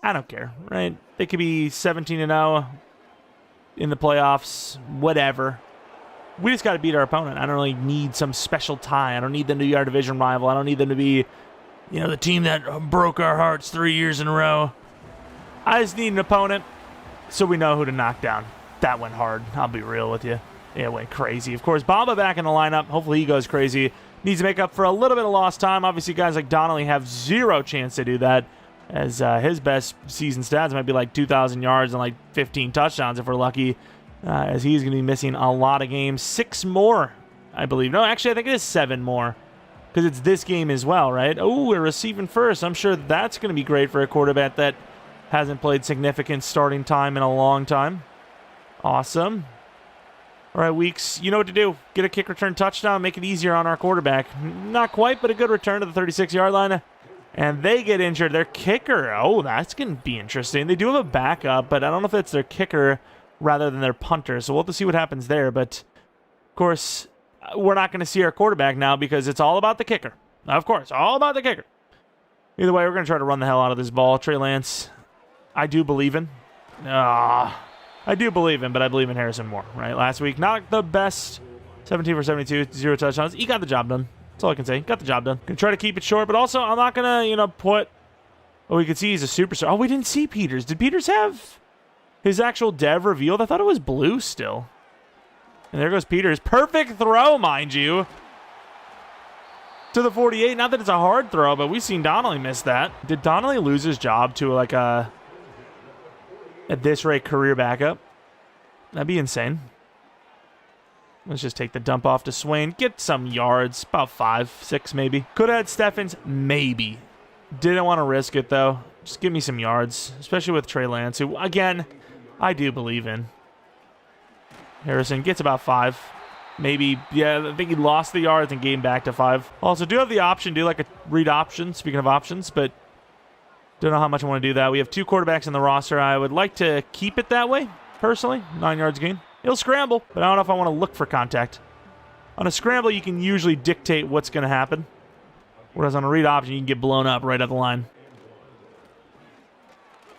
I don't care, right? They could be 17-0 in the playoffs, whatever. We just got to beat our opponent. I don't really need some special tie. I don't need them to be our division rival. I don't need them to be, you know, the team that broke our hearts 3 years in a row. I just need an opponent so we know who to knock down. That went hard. I'll be real with you. It went crazy. Of course, Bamba back in the lineup. Hopefully he goes crazy. Needs to make up for a little bit of lost time. Obviously, guys like Donnelly have zero chance to do that, as his best season stats might be like 2,000 yards and like 15 touchdowns if we're lucky. As he's going to be missing a lot of games. 6 more, I believe. No, actually, I think it is 7 more. Because it's this game as well, right? Oh, we're receiving first. I'm sure that's going to be great for a quarterback that hasn't played significant starting time in a long time. Awesome. All right, Weeks, you know what to do. Get a kick return touchdown. Make it easier on our quarterback. Not quite, but a good return to the 36-yard line. And they get injured. Their kicker. Oh, that's going to be interesting. They do have a backup, but I don't know if it's their kicker rather than their punter. So we'll have to see what happens there. But, of course, we're not going to see our quarterback now because it's all about the kicker. Of course, all about the kicker. Either way, we're going to try to run the hell out of this ball. Trey Lance, I do believe in. I do believe in, but I believe in Harrison more, right? Last week, not the best. 17 for 72, 0 touchdowns. He got the job done. That's all I can say. Got the job done. Going to try to keep it short, but also I'm not going to, put... Oh, we can see he's a superstar. Oh, we didn't see Peters. Did Peters have his actual dev revealed? I thought it was blue still. And there goes Peters. Perfect throw, mind you. To the 48. Not that it's a hard throw, but we've seen Donnelly miss that. Did Donnelly lose his job to like a, at this rate, career backup? That'd be insane. Let's just take the dump off to Swain. Get some yards. About 5, 6 maybe. Could have had Steffens. Maybe. Didn't want to risk it, though. Just give me some yards. Especially with Trey Lance, who, again, I do believe in. Harrison gets about 5. Maybe, yeah, I think he lost the yards and gained back to 5. Also, do have the option, do like a read option, speaking of options, but don't know how much I want to do that. We have 2 quarterbacks in the roster. I would like to keep it that way, personally. 9 yards gain. He'll scramble, but I don't know if I want to look for contact. On a scramble, you can usually dictate what's going to happen. Whereas on a read option, you can get blown up right at the line.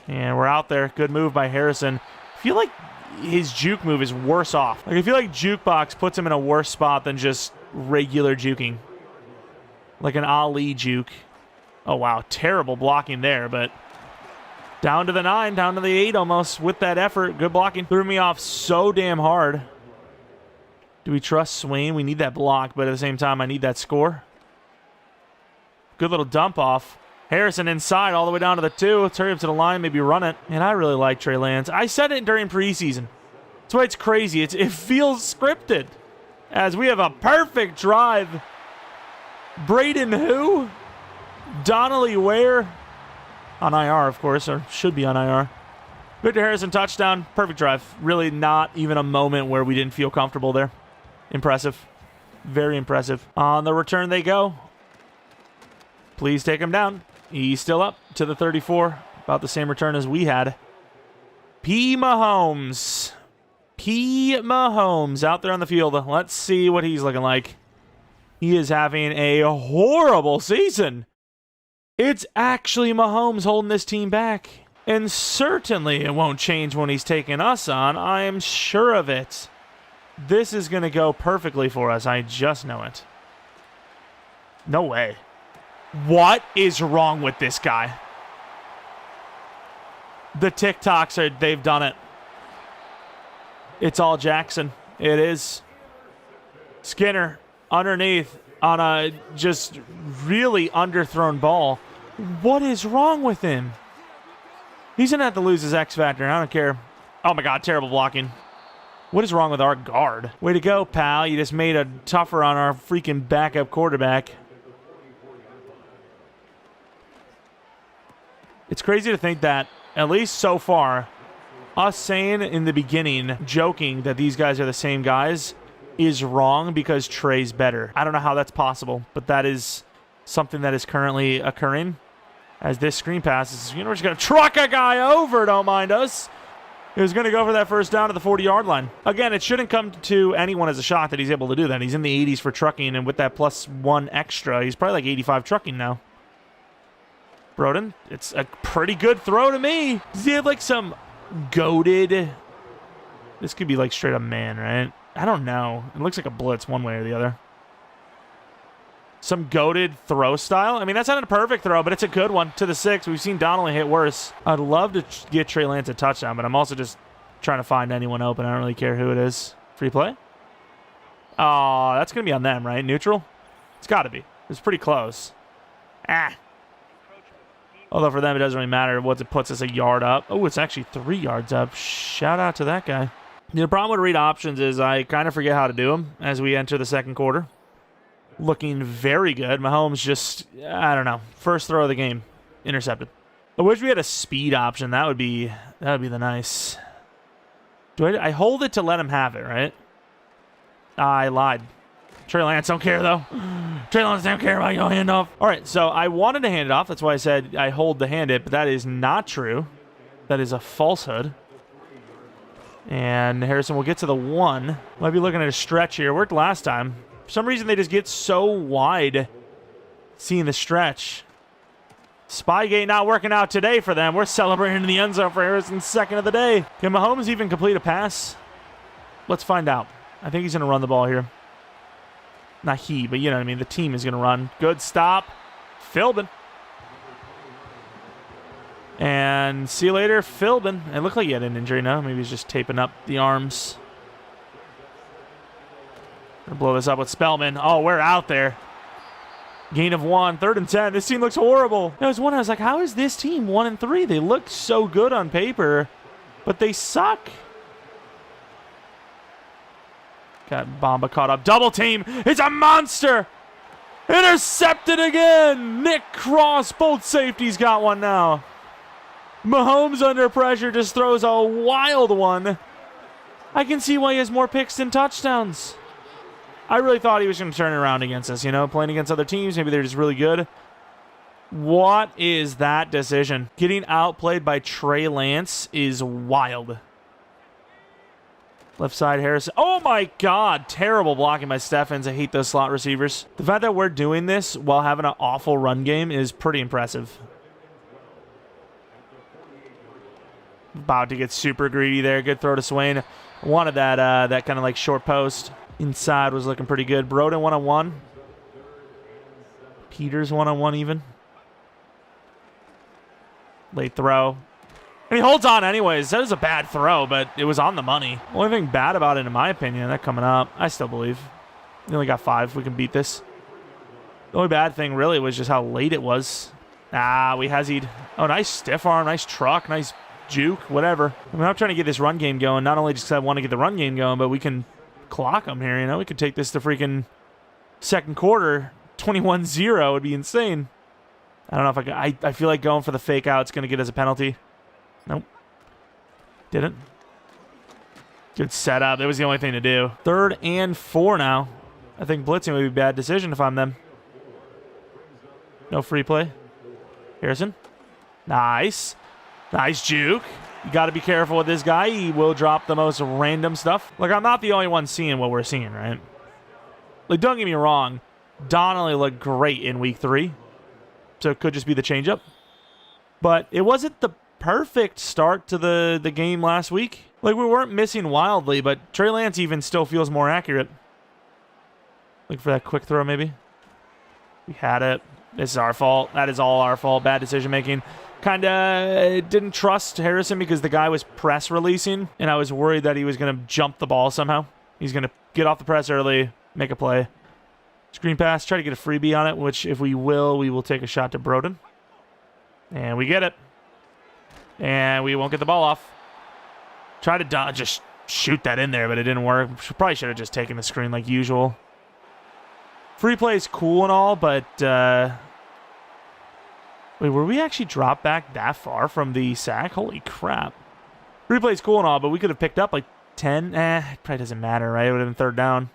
And we're out there. Good move by Harrison. I feel like his juke move is worse off. Like, I feel like Jukebox puts him in a worse spot than just regular juking. Like an Ali juke. Oh, wow. Terrible blocking there, but down to the 9, down to the 8 almost with that effort. Good blocking. Threw me off so damn hard. Do we trust Swain? We need that block, but at the same time, I need that score. Good little dump off. Harrison inside all the way down to the 2. Let's hurry up to the line, maybe run it. And I really like Trey Lance. I said it during preseason. That's why it's crazy. It feels scripted. As we have a perfect drive. Braden who? Donnelly where? On IR, of course, or should be on IR. Victor Harrison touchdown. Perfect drive. Really not even a moment where we didn't feel comfortable there. Impressive. Very impressive. On the return they go. Please take him down. He's still up to the 34. About the same return as we had. P. Mahomes. P. Mahomes out there on the field. Let's see what he's looking like. He is having a horrible season. It's actually Mahomes holding this team back. And certainly it won't change when he's taking us on. I am sure of it. This is going to go perfectly for us. I just know it. No way. What is wrong with this guy? The TikToks, they've done it. It's all Jackson. It is. Skinner underneath on a just really underthrown ball. What is wrong with him? He's going to have to lose his X Factor. I don't care. Oh, my God. Terrible blocking. What is wrong with our guard? Way to go, pal. You just made it tougher on our freaking backup quarterback. It's crazy to think that, at least so far, us saying in the beginning, joking that these guys are the same guys, is wrong because Trey's better. I don't know how that's possible, but that is something that is currently occurring. As this screen passes, we're just going to truck a guy over, don't mind us. He was going to go for that first down to the 40-yard line. Again, it shouldn't come to anyone as a shock that he's able to do that. He's in the 80s for trucking, and with that +1 extra, he's probably like 85 trucking now. Broden, it's a pretty good throw to me. Does he have like some goated? This could be like straight up man, right? I don't know. It looks like a blitz one way or the other. Some goated throw style. I mean, that's not a perfect throw, but it's a good one to the 6. We've seen Donnelly hit worse. I'd love to get Trey Lance a touchdown, but I'm also just trying to find anyone open. I don't really care who it is. Free play? Oh, that's going to be on them, right? Neutral? It's got to be. It's pretty close. Ah. Although for them, it doesn't really matter what it puts us a yard up. Oh, it's actually 3 yards up. Shout out to that guy. The problem with read options is I kind of forget how to do them as we enter the second quarter. Looking very good. Mahomes just, I don't know, first throw of the game, intercepted. I wish we had a speed option. That would be the nice. I hold it to let him have it, right? I lied. Trey Lance don't care, though. Trey Lance don't care about your handoff. All right, so I wanted to hand it off. That's why I said I hold to hand it, but that is not true. That is a falsehood. And Harrison will get to the 1. Might be looking at a stretch here. Worked last time. For some reason, they just get so wide seeing the stretch. Spygate not working out today for them. We're celebrating in the end zone for Harrison's second of the day. Can Mahomes even complete a pass? Let's find out. I think he's going to run the ball here. Not he, but you know what I mean. The team is going to run. Good stop. Philbin. And see you later, Philbin. It looked like he had an injury, no? Maybe he's just taping up the arms. Gonna blow this up with Spellman. Oh, we're out there. Gain of 1, 3rd and 10. This team looks horrible. I was like, how is this team 1-3? They look so good on paper, but they suck. Got Bamba caught up. Double team. It's a monster. Intercepted again. Nick Cross. Both safeties got one now. Mahomes under pressure just throws a wild one. I can see why he has more picks than touchdowns. I really thought he was going to turn it around against us, you know, playing against other teams. Maybe they're just really good. What is that decision? Getting outplayed by Trey Lance is wild. Left side, Harrison. Oh, my God. Terrible blocking by Steffens. I hate those slot receivers. The fact that we're doing this while having an awful run game is pretty impressive. About to get super greedy there. Good throw to Swain. Wanted that kind of like short post. Inside was looking pretty good. Broden one-on-one. Peters one-on-one even. Late throw. And he holds on anyways. That was a bad throw, but it was on the money. Only thing bad about it, in my opinion, that coming up, I still believe. We only got 5. We can beat this. The only bad thing really was just how late it was. Ah, we hazied. Oh, nice stiff arm, nice truck, nice juke, whatever. I mean, I'm trying to get this run game going. Not only just because I want to get the run game going, but we can clock them here, you know? We could take this to freaking second quarter. 21-0 would be insane. I don't know if I feel like going for the fake out. It's going to get us a penalty. Nope. Didn't. Good setup. That was the only thing to do. 3rd and 4 now. I think blitzing would be a bad decision if I'm them. No free play. Harrison. Nice. Nice juke. You got to be careful with this guy. He will drop the most random stuff. Like, I'm not the only one seeing what we're seeing, right? Like, don't get me wrong. Donnelly looked great in week 3. So it could just be the changeup. But it wasn't the perfect start to the game last week. Like, we weren't missing wildly, but Trey Lance even still feels more accurate. Look for that quick throw, maybe. We had it. This is our fault. That is all our fault. Bad decision-making. Kind of didn't trust Harrison because the guy was press releasing, and I was worried that he was going to jump the ball somehow. He's going to get off the press early, make a play. Screen pass, try to get a freebie on it, which if we will take a shot to Broden. And we get it. And we won't get the ball off. Try to just shoot that in there, but it didn't work. Probably should have just taken the screen like usual. Free play is cool and all, but... Wait, were we actually dropped back that far from the sack? Holy crap. Free play is cool and all, but we could have picked up like 10. It probably doesn't matter, right? It would have been third down.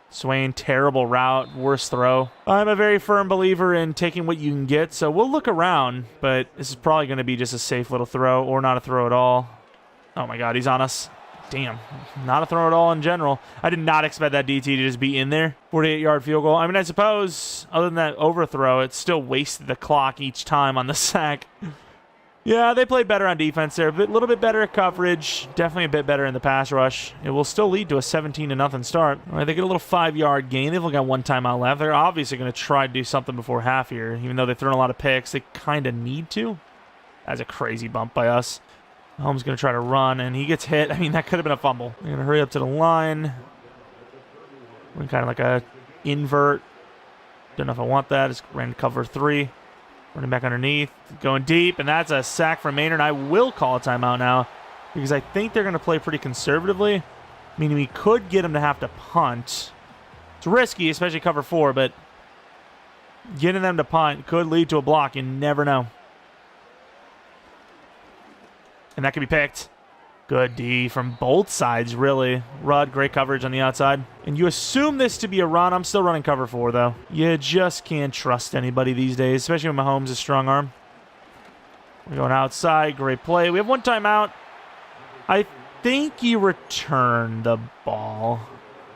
Swain, terrible route, worst throw. I'm a very firm believer in taking what you can get, so we'll look around, but this is probably going to be just a safe little throw or not a throw at all. Oh my god, he's on us. Damn, not a throw at all in general. I did not expect that DT to just be in there. 48-yard field goal. I mean, I suppose, other than that overthrow, it still wasted the clock each time on the sack. Yeah, they played better on defense there. A little bit better at coverage. Definitely a bit better in the pass rush. It will still lead to a 17-0 start. All right, they get a little 5-yard gain. They've only got one timeout left. They're obviously going to try to do something before half here. Even though they've thrown a lot of picks, they kind of need to. That's a crazy bump by us. Holmes going to try to run, and he gets hit. I mean, that could have been a fumble. They're going to hurry up to the line. We're kind of like a invert. Don't know if I want that. Just ran cover 3. Running back underneath. Going deep, and that's a sack from Maynard. I will call a timeout now because I think they're going to play pretty conservatively, meaning we could get them to have to punt. It's risky, especially cover 4, but getting them to punt could lead to a block. You never know. And that could be picked. Good D from both sides, really. Rudd, great coverage on the outside. And you assume this to be a run. I'm still running cover 4, though. You just can't trust anybody these days, especially when Mahomes is strong arm. We're going outside. Great play. We have one timeout. I think you return the ball.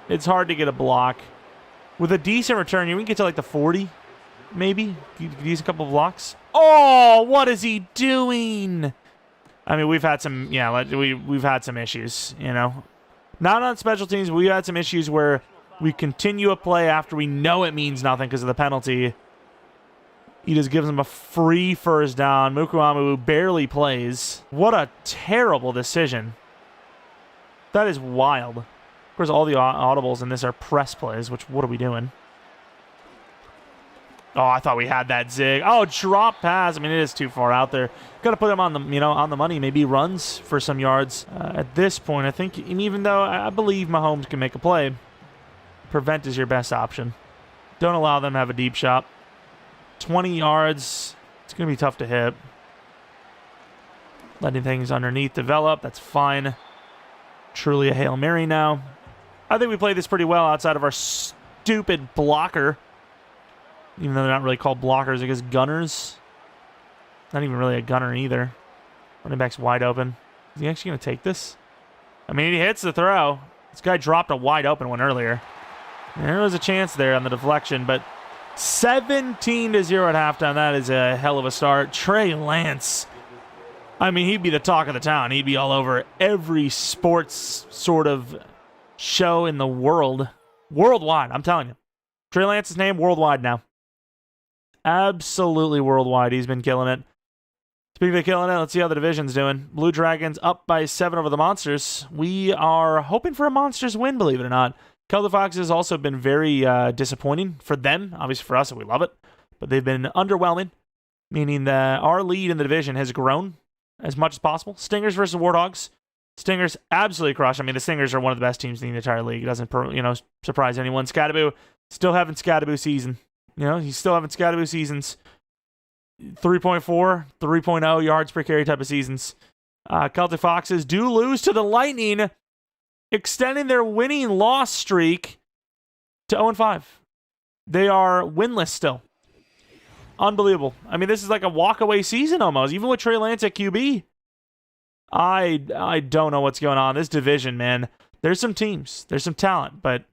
It's hard to get a block. With a decent return, you can get to like the 40, maybe. You could use a couple of blocks. Oh, what is he doing? I mean, we've had some, yeah, we've had some issues, you know. Not on special teams, but we've had some issues where we continue a play after we know it means nothing because of the penalty. He just gives them a free first down. Mukuamu barely plays. What a terrible decision. That is wild. Of course, all the audibles in this are press plays, which, what are we doing? Oh, I thought we had that zig. Oh, drop pass. I mean, it is too far out there. Got to put him on the, on the money. Maybe runs for some yards. At this point, I think, and even though I believe Mahomes can make a play, prevent is your best option. Don't allow them to have a deep shot. 20 yards. It's going to be tough to hit. Letting things underneath develop. That's fine. Truly a Hail Mary now. I think we played this pretty well outside of our stupid blocker. Even though they're not really called blockers, I guess gunners. Not even really a gunner either. Running back's wide open. Is he actually going to take this? I mean, he hits the throw. This guy dropped a wide open one earlier. There was a chance there on the deflection, but 17-0 at halftime. That is a hell of a start. Trey Lance. I mean, he'd be the talk of the town. He'd be all over every sports sort of show in the world. Worldwide, I'm telling you. Trey Lance's name worldwide now. Absolutely worldwide. He's been killing it. Speaking of killing it, let's see how the division's doing. Blue Dragons up by 7 over the Monsters. We are hoping for a Monsters win, believe it or not. Kelder Fox has also been very disappointing for them. Obviously for us, we love it. But they've been underwhelming, meaning that our lead in the division has grown as much as possible. Stingers versus Warthogs. Stingers absolutely crushed. I mean, the Stingers are one of the best teams in the entire league. It doesn't surprise anyone. Scattaboo still having Scattaboo season. He's still having Scattaboo seasons. 3.4, 3.0 yards per carry type of seasons. Celtic Foxes do lose to the Lightning, extending their winning-loss streak to 0-5. They are winless still. Unbelievable. I mean, this is like a walk-away season almost, even with Trey Lance at QB. I don't know what's going on. This division, man. There's some teams. There's some talent, but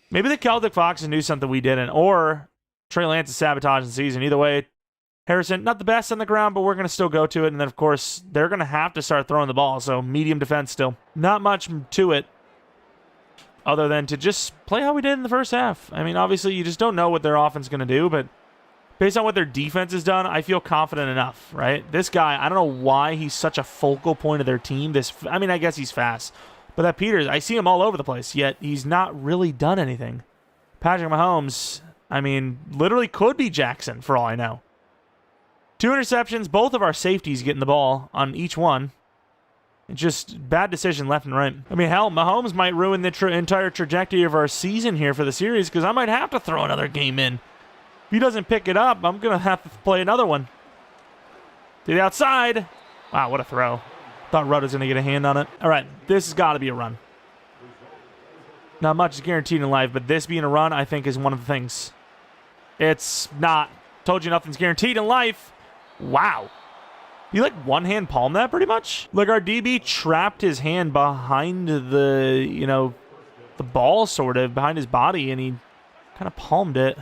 maybe the Celtic Foxes knew something we didn't, or Trey Lance is sabotaging the season. Either way, Harrison, not the best on the ground, but we're going to still go to it. And then, of course, they're going to have to start throwing the ball, so medium defense still. Not much to it other than to just play how we did in the first half. I mean, obviously, you just don't know what their offense is going to do, but based on what their defense has done, I feel confident enough, right? This guy, I don't know why he's such a focal point of their team. I mean, I guess he's fast. But that Peters, I see him all over the place, yet he's not really done anything. Patrick Mahomes, I mean, literally could be Jackson for all I know. 2 interceptions, both of our safeties getting the ball on each one. It's just bad decision left and right. I mean, hell, Mahomes might ruin the entire trajectory of our season here for the series because I might have to throw another game in. If he doesn't pick it up, I'm going to have to play another one. To the outside. Wow, what a throw. Thought Rudd was going to get a hand on it. All right, this has got to be a run. Not much is guaranteed in life, but this being a run, I think, is one of the things. It's not. Told you nothing's guaranteed in life. Wow. You like one-hand palm that pretty much? Like our DB trapped his hand behind the, the ball sort of, behind his body, and he kind of palmed it.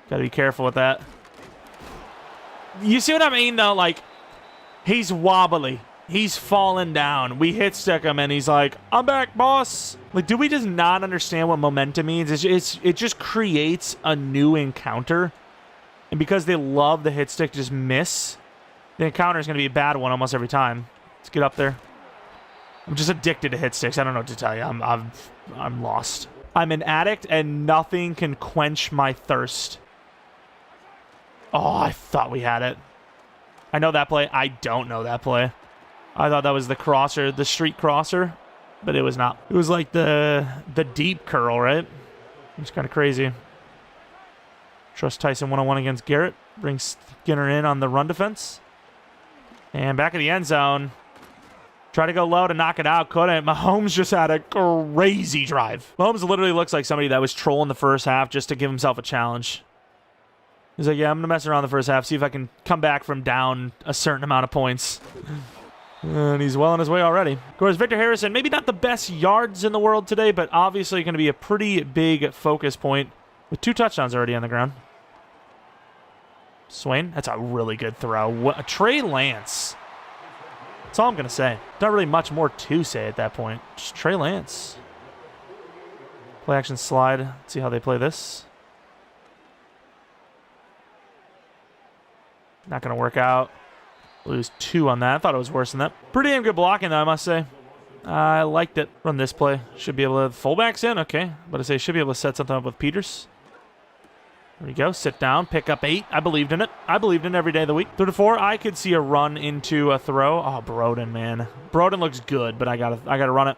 Got to be careful with that. You see what I mean, though? Like, he's wobbly. He's falling down. We hit stick him, and he's like, I'm back, boss. Like, do we just not understand what momentum means? It just creates a new encounter. And because they love the hit stick to just miss, the encounter is going to be a bad one almost every time. Let's get up there. I'm just addicted to hit sticks. I don't know what to tell you. I'm lost. I'm an addict, and nothing can quench my thirst. Oh, I thought we had it. I know that play. I don't know that play. I thought that was the crosser, the street crosser, but it was not. It was like the deep curl, right? It's kind of crazy. Trust Tyson one-on-one against Garrett. Brings Skinner in on the run defense. And back in the end zone. Try to go low to knock it out. Couldn't. Mahomes just had a crazy drive. Mahomes literally looks like somebody that was trolling the first half just to give himself a challenge. He's like, yeah, I'm going to mess around the first half, see if I can come back from down a certain amount of points. And he's well on his way already. Of course, Victor Harrison, maybe not the best yards in the world today, but obviously going to be a pretty big focus point with 2 touchdowns already on the ground. Swain, that's a really good throw. Trey Lance. That's all I'm going to say. Not really much more to say at that point. Just Trey Lance. Play action slide. Let's see how they play this. Not going to work out. Lose 2 on that. I thought it was worse than that. Pretty damn good blocking, though, I must say. I liked it. Run this play. Should be able to... Fullbacks in? Okay. But I say should be able to set something up with Peters. There we go. Sit down. Pick up 8. I believed in it. I believed in it every day of the week. 3 to 4. I could see a run into a throw. Oh, Broden, man. Broden looks good, but I gotta run it.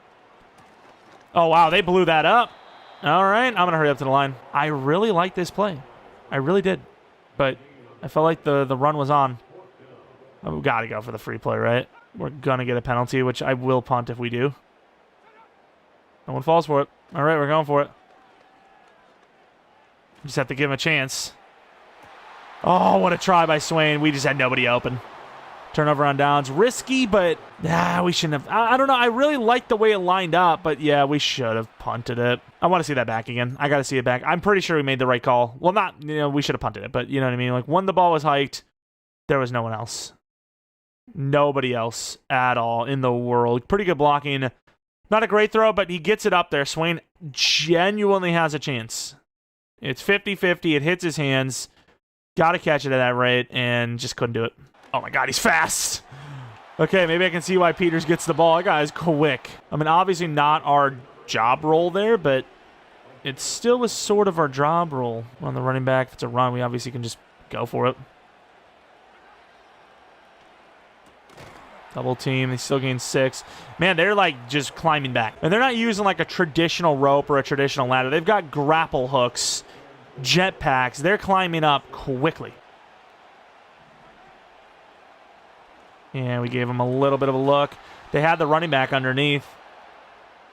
Oh, wow. They blew that up. All right. I'm going to hurry up to the line. I really like this play. I really did. But I felt like the run was on. We've got to go for the free play, right? We're going to get a penalty, which I will punt if we do. No one falls for it. All right, we're going for it. Just have to give him a chance. Oh, what a try by Swain. We just had nobody open. Turnover on downs. Risky, but we shouldn't have. I don't know. I really like the way it lined up, but yeah, we should have punted it. I want to see that back again. I got to see it back. I'm pretty sure we made the right call. Well, not, we should have punted it, but you know what I mean? Like, when the ball was hiked, there was no one else. Nobody else at all in the world. Pretty good blocking. Not a great throw, but he gets it up there. Swain genuinely has a chance. It's 50-50. It hits his hands. Got to catch it at that rate, and just couldn't do it. Oh, my God, he's fast. Okay, maybe I can see why Peters gets the ball. That guy is quick. I mean, obviously not our job role there, but it still was sort of our job role on the running back. If it's a run, we obviously can just go for it. Double team. They still gain 6. Man, they're like just climbing back. And they're not using like a traditional rope or a traditional ladder. They've got grapple hooks, jetpacks. They're climbing up quickly. Yeah, we gave them a little bit of a look. They had the running back underneath.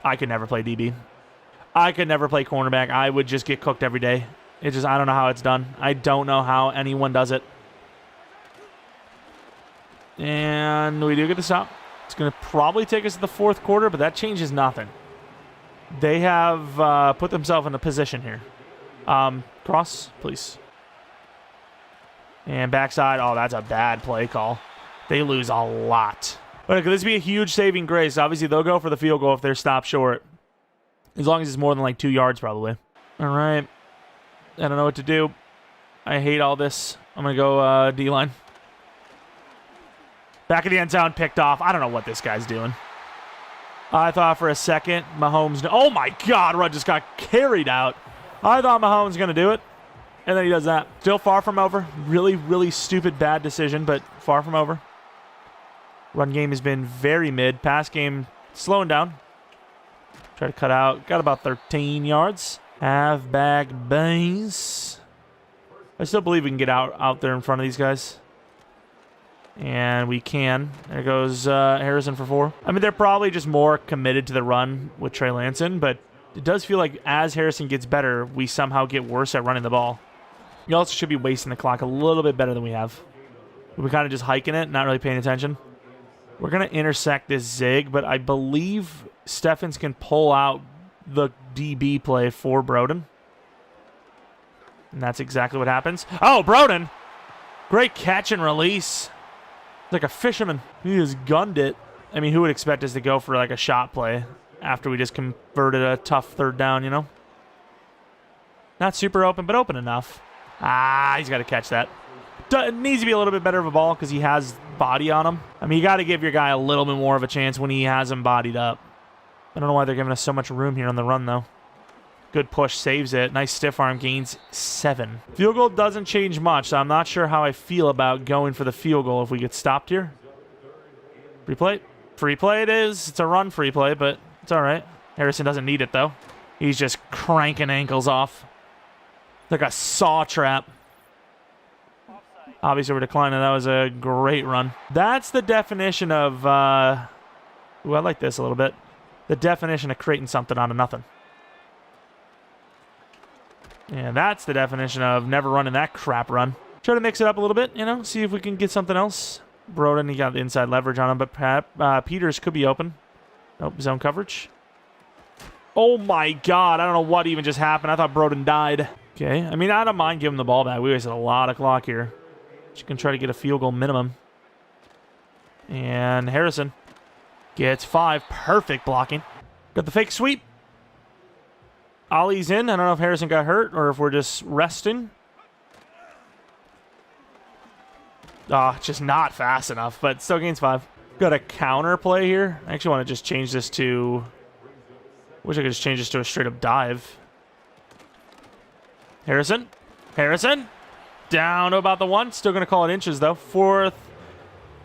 I could never play DB. I could never play cornerback. I would just get cooked every day. It just, I don't know how it's done. I don't know how anyone does it. And we do get the stop. It's going to probably take us to the fourth quarter, but that changes nothing. They have put themselves in a position here. Cross, please. And backside. Oh, that's a bad play call. They lose a lot. But could this be a huge saving grace? Obviously, they'll go for the field goal if they're stopped short. As long as it's more than like 2 yards, probably. All right. I don't know what to do. I hate all this. I'm going to go D-line. Back of the end zone, picked off. I don't know what this guy's doing. I thought for a second Mahomes... Oh, my God. Rudd just got carried out. I thought Mahomes was going to do it. And then he does that. Still far from over. Really, really stupid, bad decision, but far from over. Run game has been very mid. Pass game slowing down. Try to cut out. Got about 13 yards. Halfback base. I still believe we can get out there in front of these guys. And we can. There goes Harrison for 4. I mean, they're probably just more committed to the run with Trey Lance in, but it does feel like as Harrison gets better, we somehow get worse at running the ball. We also should be wasting the clock a little bit better than we have. We're kind of just hiking it, not really paying attention. We're going to intersect this zig, but I believe Steffens can pull out the DB play for Broden. And that's exactly what happens. Oh, Broden! Great catch and release. Like a fisherman. He just gunned it. I mean, who would expect us to go for like a shot play after we just converted a tough third down, you know? Not super open, but open enough. Ah, he's got to catch that. It needs to be a little bit better of a ball because he has body on him. I mean, you got to give your guy a little bit more of a chance when he has him bodied up. I don't know why they're giving us so much room here on the run, though. Good push, saves it. Nice stiff arm, gains 7. Field goal doesn't change much, so I'm not sure how I feel about going for the field goal if we get stopped here. Free play. Free play it is. It's a run free play, but it's all right. Harrison doesn't need it, though. He's just cranking ankles off. Like a saw trap. Obviously, we're declining. That was a great run. That's the definition of... Ooh, I like this a little bit. The definition of creating something out of nothing. And that's the definition of never running that crap run. Try to mix it up a little bit, you know, see if we can get something else. Broden, he got the inside leverage on him, but Peters could be open. Nope, zone coverage. Oh my God, I don't know what even just happened. I thought Broden died. Okay, I mean, I don't mind giving him the ball back. We wasted a lot of clock here. You can try to get a field goal minimum. And Harrison gets 5. Perfect blocking. Got the fake sweep. Ollie's in. I don't know if Harrison got hurt or if we're just resting. Just not fast enough, but still gains 5. Got a counter play here. I actually want to just change this to... Wish I could just change this to a straight-up dive. Harrison. Harrison. Down to about the 1. Still going to call it inches, though. Fourth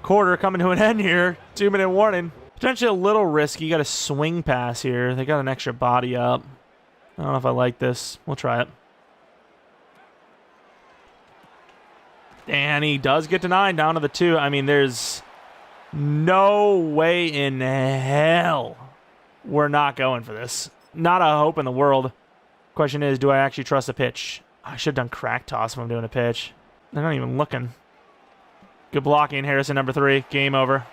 quarter coming to an end here. 2-minute warning. Potentially a little risky. Got a swing pass here. They got an extra body up. I don't know if I like this. We'll try it. And he does get to 9, down to the 2. I mean, there's no way in hell we're not going for this. Not a hope in the world. Question is, do I actually trust the pitch? I should have done crack toss if I'm doing a pitch. They're not even looking. Good blocking, Harrison, number 3. Game over.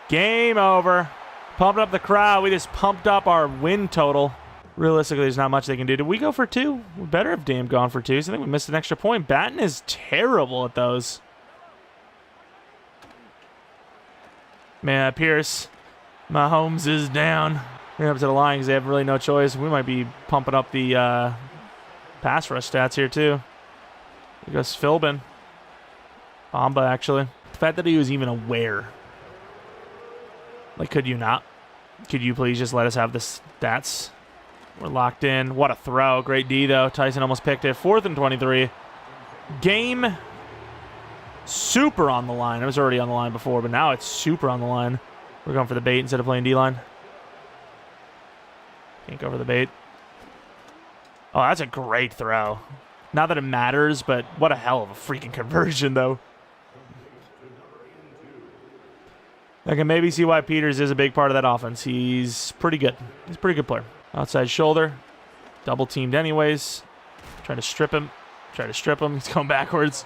Game over. Pumping up the crowd. We just pumped up our win total. Realistically, there's not much they can do. Did we go for 2? We better have damn gone for 2. So I think we missed an extra point. Batten is terrible at those. Man, Pierce. Mahomes is down. We're up to the line because they have really no choice. We might be pumping up the pass rush stats here, too. There goes Philbin. Bamba, actually. The fact that he was even aware. Like, could you not? Could you please just let us have the stats? We're locked in. What a throw. Great D, though. Tyson almost picked it. 4th and 23. Game super on the line. It was already on the line before, but now it's super on the line. We're going for the bait instead of playing D-line. Can't go for the bait. Oh, that's a great throw. Not that it matters, but what a hell of a freaking conversion, though. I can maybe see why Peters is a big part of that offense. He's pretty good. He's a pretty good player. Outside shoulder. Double teamed anyways. Try to strip him. Try to strip him. He's going backwards.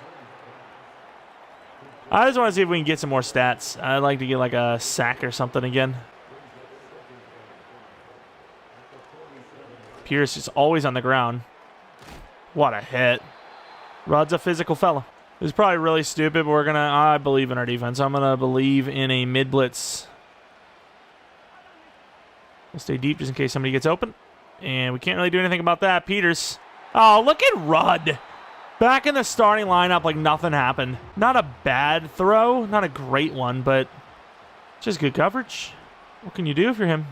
I just want to see if we can get some more stats. I'd like to get like a sack or something again. Pierce is always on the ground. What a hit. Rod's a physical fella. It was probably really stupid, but I believe in our defense. I'm going to believe in a mid-blitz. We'll stay deep just in case somebody gets open. And we can't really do anything about that. Peters. Oh, look at Rudd. Back in the starting lineup like nothing happened. Not a bad throw. Not a great one, but just good coverage. What can you do if you're him?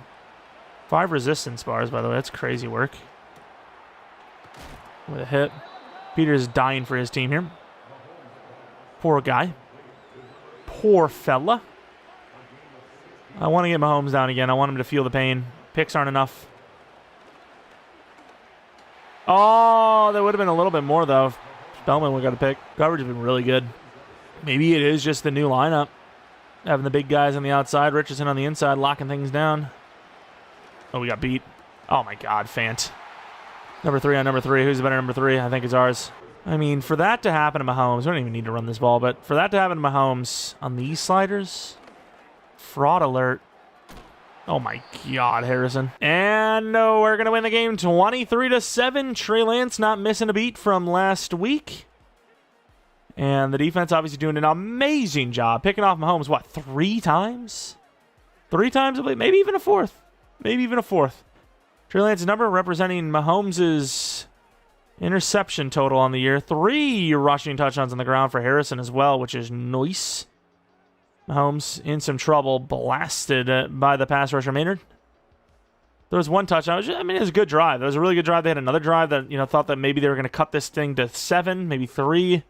5 resistance bars, by the way. That's crazy work. With a hit. Peters dying for his team here. Poor guy. Poor fella. I want to get Mahomes down again. I want him to feel the pain. Picks aren't enough. Oh, there would have been a little bit more, though. If Spellman would have got a pick. Coverage has been really good. Maybe it is just the new lineup. Having the big guys on the outside, Richardson on the inside, locking things down. Oh, we got beat. Oh, my God, Fant. Number 3 on number 3. Who's the better number 3? I think it's ours. I mean, for that to happen to Mahomes, we don't even need to run this ball, but for that to happen to Mahomes on these sliders, fraud alert. Oh, my God, Harrison. And no, we're going to win the game 23-7. Trey Lance not missing a beat from last week. And the defense obviously doing an amazing job picking off Mahomes, what, 3 times? 3 times, maybe even a 4th. Maybe even a 4th. Trey Lance's number representing Mahomes' interception total on the year. 3 rushing touchdowns on the ground for Harrison as well, which is nice. Mahomes in some trouble, blasted by the pass rusher Maynard. There was 1 touchdown. It was a good drive. It was a really good drive. They had another drive that, thought that maybe they were going to cut this thing to 7, maybe 3.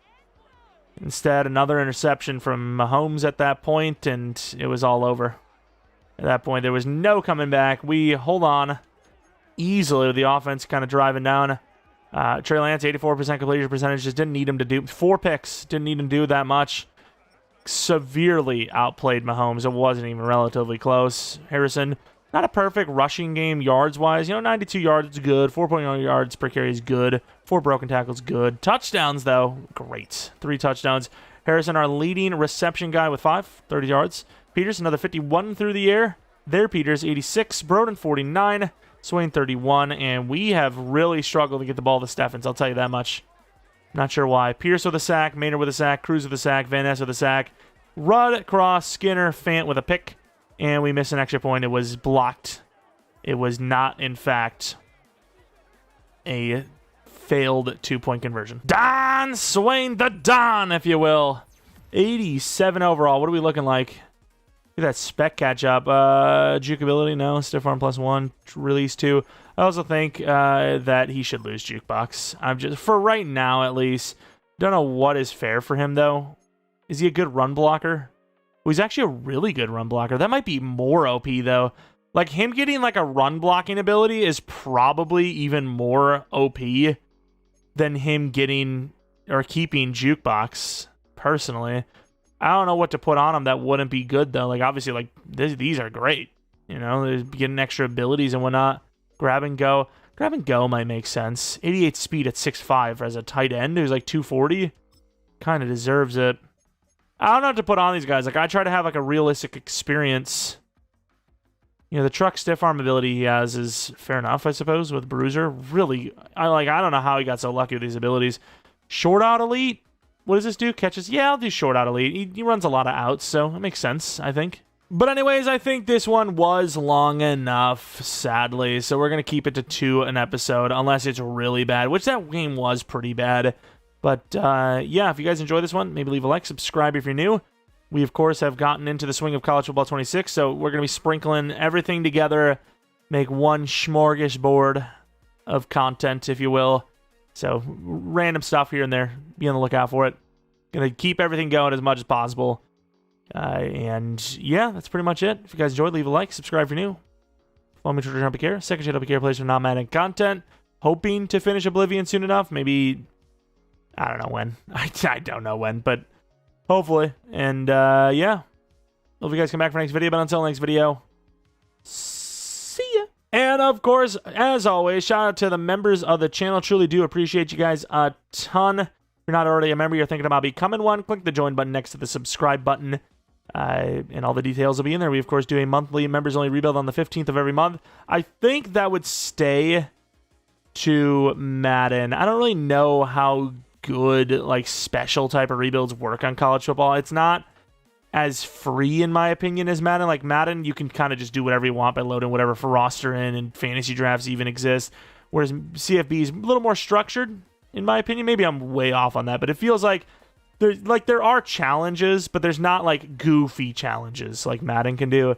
Instead, another interception from Mahomes at that point, and it was all over. At that point, there was no coming back. We hold on easily with the offense kind of driving down. Trey Lance, 84% completion percentage. Just didn't need him to do 4 picks. Didn't need him to do that much. Severely outplayed Mahomes. It wasn't even relatively close. Harrison, not a perfect rushing game yards-wise. 92 yards is good. 4.0 yards per carry is good. 4 broken tackles, good. Touchdowns, though, great. 3 touchdowns. Harrison, our leading reception guy with 5, 30 yards. Peters, another 51 through the air. There, Peters, 86. Broden, 49. Swain, 31. And we have really struggled to get the ball to Steffens. I'll tell you that much. Not sure why. Pierce with a sack. Maynard with a sack. Cruz with a sack. Van Ness with a sack. Rudd, Cross, Skinner, Fant with a pick. And we missed an extra point. It was blocked. It was not, in fact, a failed 2-point conversion. Don Swain, the Don, if you will. 87 overall. What are we looking like? Look at that spec catch up. Juke ability, no. Stiff arm +1. Release 2. I also think that he should lose Jukebox. I'm just, for right now at least, don't know what is fair for him though. Is he a good run blocker? Well, he's actually a really good run blocker. That might be more OP though. Like him getting like a run blocking ability is probably even more OP than him getting or keeping Jukebox personally. I don't know what to put on him that wouldn't be good, though. Like, obviously, like, these are great. They're getting extra abilities and whatnot. Grab and go. Grab and go might make sense. 88 speed at 6'5" as a tight end who's like 240. Kind of deserves it. I don't know what to put on these guys. Like, I try to have, like, a realistic experience. The truck stiff arm ability he has is fair enough, I suppose, with Bruiser. Really, I don't know how he got so lucky with these abilities. Short out elite. What does this do? Catches? Yeah, I'll do short out elite. He runs a lot of outs, so it makes sense, I think. But anyways, I think this one was long enough, sadly. So we're going to keep it to 2 an episode, unless it's really bad, which that game was pretty bad. But yeah, if you guys enjoy this one, maybe leave a like, subscribe if you're new. We, of course, have gotten into the swing of College Football 26, so we're going to be sprinkling everything together, make one smorgasbord of content, if you will. So, random stuff here and there. Be on the lookout for it. Gonna keep everything going as much as possible. And, yeah, that's pretty much it. If you guys enjoyed, leave a like, subscribe if you're new. Follow me to Jeromepkr. Second channel Jeromepkr plays for non-Madden content. Hoping to finish Oblivion soon enough. Maybe, I don't know when. I don't know when, but hopefully. And, yeah. Hope you guys come back for the next video. But until the next video, see ya. And of course, as always, shout out to the members of the channel. Truly do appreciate you guys a ton. If you're not already a member, you're thinking about becoming one, click the join button next to the subscribe button. And all the details will be in there. We, of course, do a monthly members-only rebuild on the 15th of every month. I think that would stay to Madden. I don't really know how good, like, special type of rebuilds work on college football. It's not as free, in my opinion, as Madden. Like, Madden, you can kind of just do whatever you want by loading whatever for roster in, and fantasy drafts even exist. Whereas CFB is a little more structured, in my opinion. Maybe I'm way off on that, but it feels like there are challenges, but there's not like goofy challenges like Madden can do.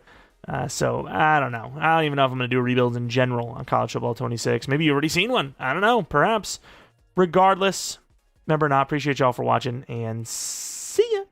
So I don't know. I don't even know if I'm going to do rebuilds in general on College Football 26. Maybe you've already seen one. I don't know. Perhaps. Regardless, remember, I appreciate y'all for watching, and